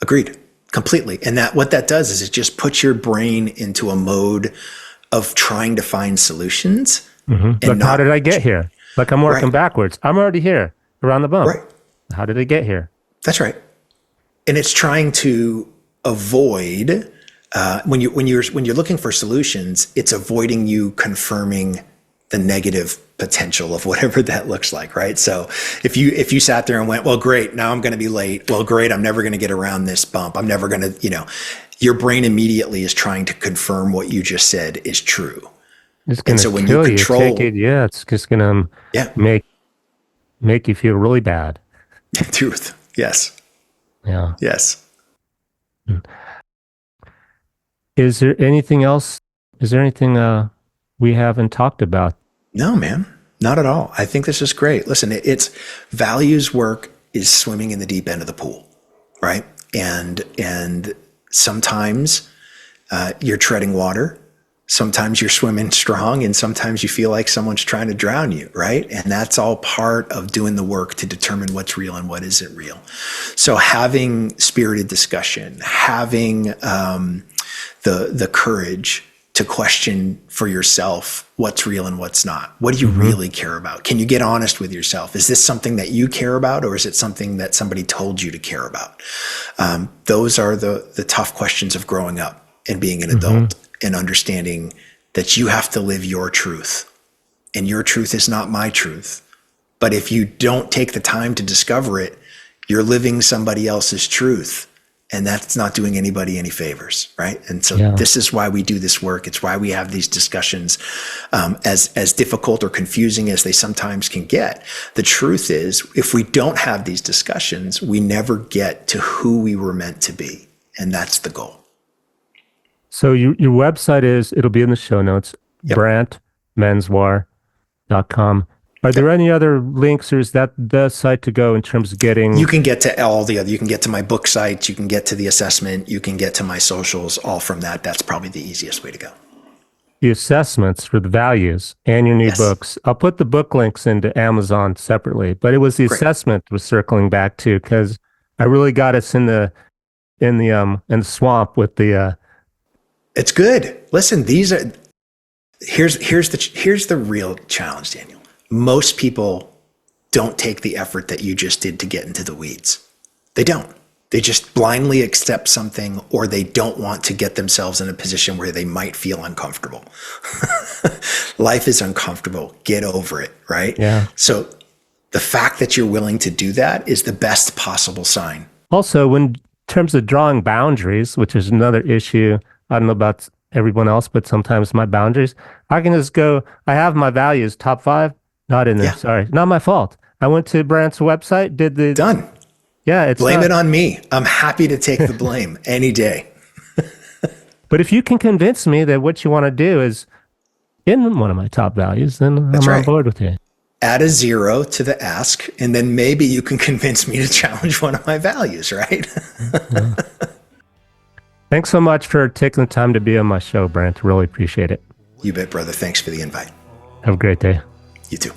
Speaker 2: agreed, completely. And what that does is it just puts your brain into a mode of trying to find solutions.
Speaker 1: Mm-hmm. Like, how did I get here? Like, I'm working backwards. I'm already here around the bump.
Speaker 2: Right.
Speaker 1: How did I get here?
Speaker 2: That's right. And it's trying to avoid when you're looking for solutions, it's avoiding you confirming the negative potential of whatever that looks like, right? So if you sat there and went, well, great, now I'm going to be late. Well, great, I'm never going to get around this bump. I'm never going to, your brain immediately is trying to confirm what you just said is true.
Speaker 1: It's going to kill you. It's just going to make you feel really bad.
Speaker 2: Truth. Yes.
Speaker 1: Yeah.
Speaker 2: Yes.
Speaker 1: Is there anything else? Is there anything we haven't talked about?
Speaker 2: No, man, not at all. I think this is great. Listen, it's values work is swimming in the deep end of the pool, right? And sometimes you're treading water. Sometimes you're swimming strong, and sometimes you feel like someone's trying to drown you, right? And that's all part of doing the work to determine what's real and what isn't real. So having spirited discussion, having the courage to question for yourself what's real and what's not. What do you really care about? Can you get honest with yourself? Is this something that you care about, or is it something that somebody told you to care about? Those are the tough questions of growing up and being an adult, and understanding that you have to live your truth, and your truth is not my truth. But if you don't take the time to discover it, you're living somebody else's truth, and that's not doing anybody any favors, right? And so this is why we do this work. It's why we have these discussions, as difficult or confusing as they sometimes can get. The truth is, if we don't have these discussions, we never get to who we were meant to be, and that's the goal.
Speaker 1: So your website it'll be in the show notes, brantmenswar.com. Are there any other links, or is that the site to go in terms of getting?
Speaker 2: You can get to all the other, you can get to my book sites, you can get to the assessment, you can get to my socials, all from that. That's probably the easiest way to go.
Speaker 1: The assessments for the values and your new books. I'll put the book links into Amazon separately, but it was the assessment was circling back to, because I really got us in the swamp with the.
Speaker 2: It's good. Listen, here's the real challenge, Daniel. Most people don't take the effort that you just did to get into the weeds. They don't. They just blindly accept something, or they don't want to get themselves in a position where they might feel uncomfortable. Life is uncomfortable. Get over it, right?
Speaker 1: Yeah.
Speaker 2: So the fact that you're willing to do that is the best possible sign.
Speaker 1: Also, in terms of drawing boundaries, which is another issue, I don't know about everyone else, but sometimes my boundaries, I can just go, I have my values, top 5, not in there. Sorry, not my fault. I went to Brant's website, did the...
Speaker 2: Done.
Speaker 1: Yeah,
Speaker 2: Blame it on me. I'm happy to take the blame any day.
Speaker 1: But if you can convince me that what you want to do is in one of my top values, then I'm on board with you.
Speaker 2: Add a 0 to the ask, and then maybe you can convince me to challenge one of my values, right?
Speaker 1: Thanks so much for taking the time to be on my show, Brant. Really appreciate it.
Speaker 2: You bet, brother. Thanks for the invite.
Speaker 1: Have a great day.
Speaker 2: You too.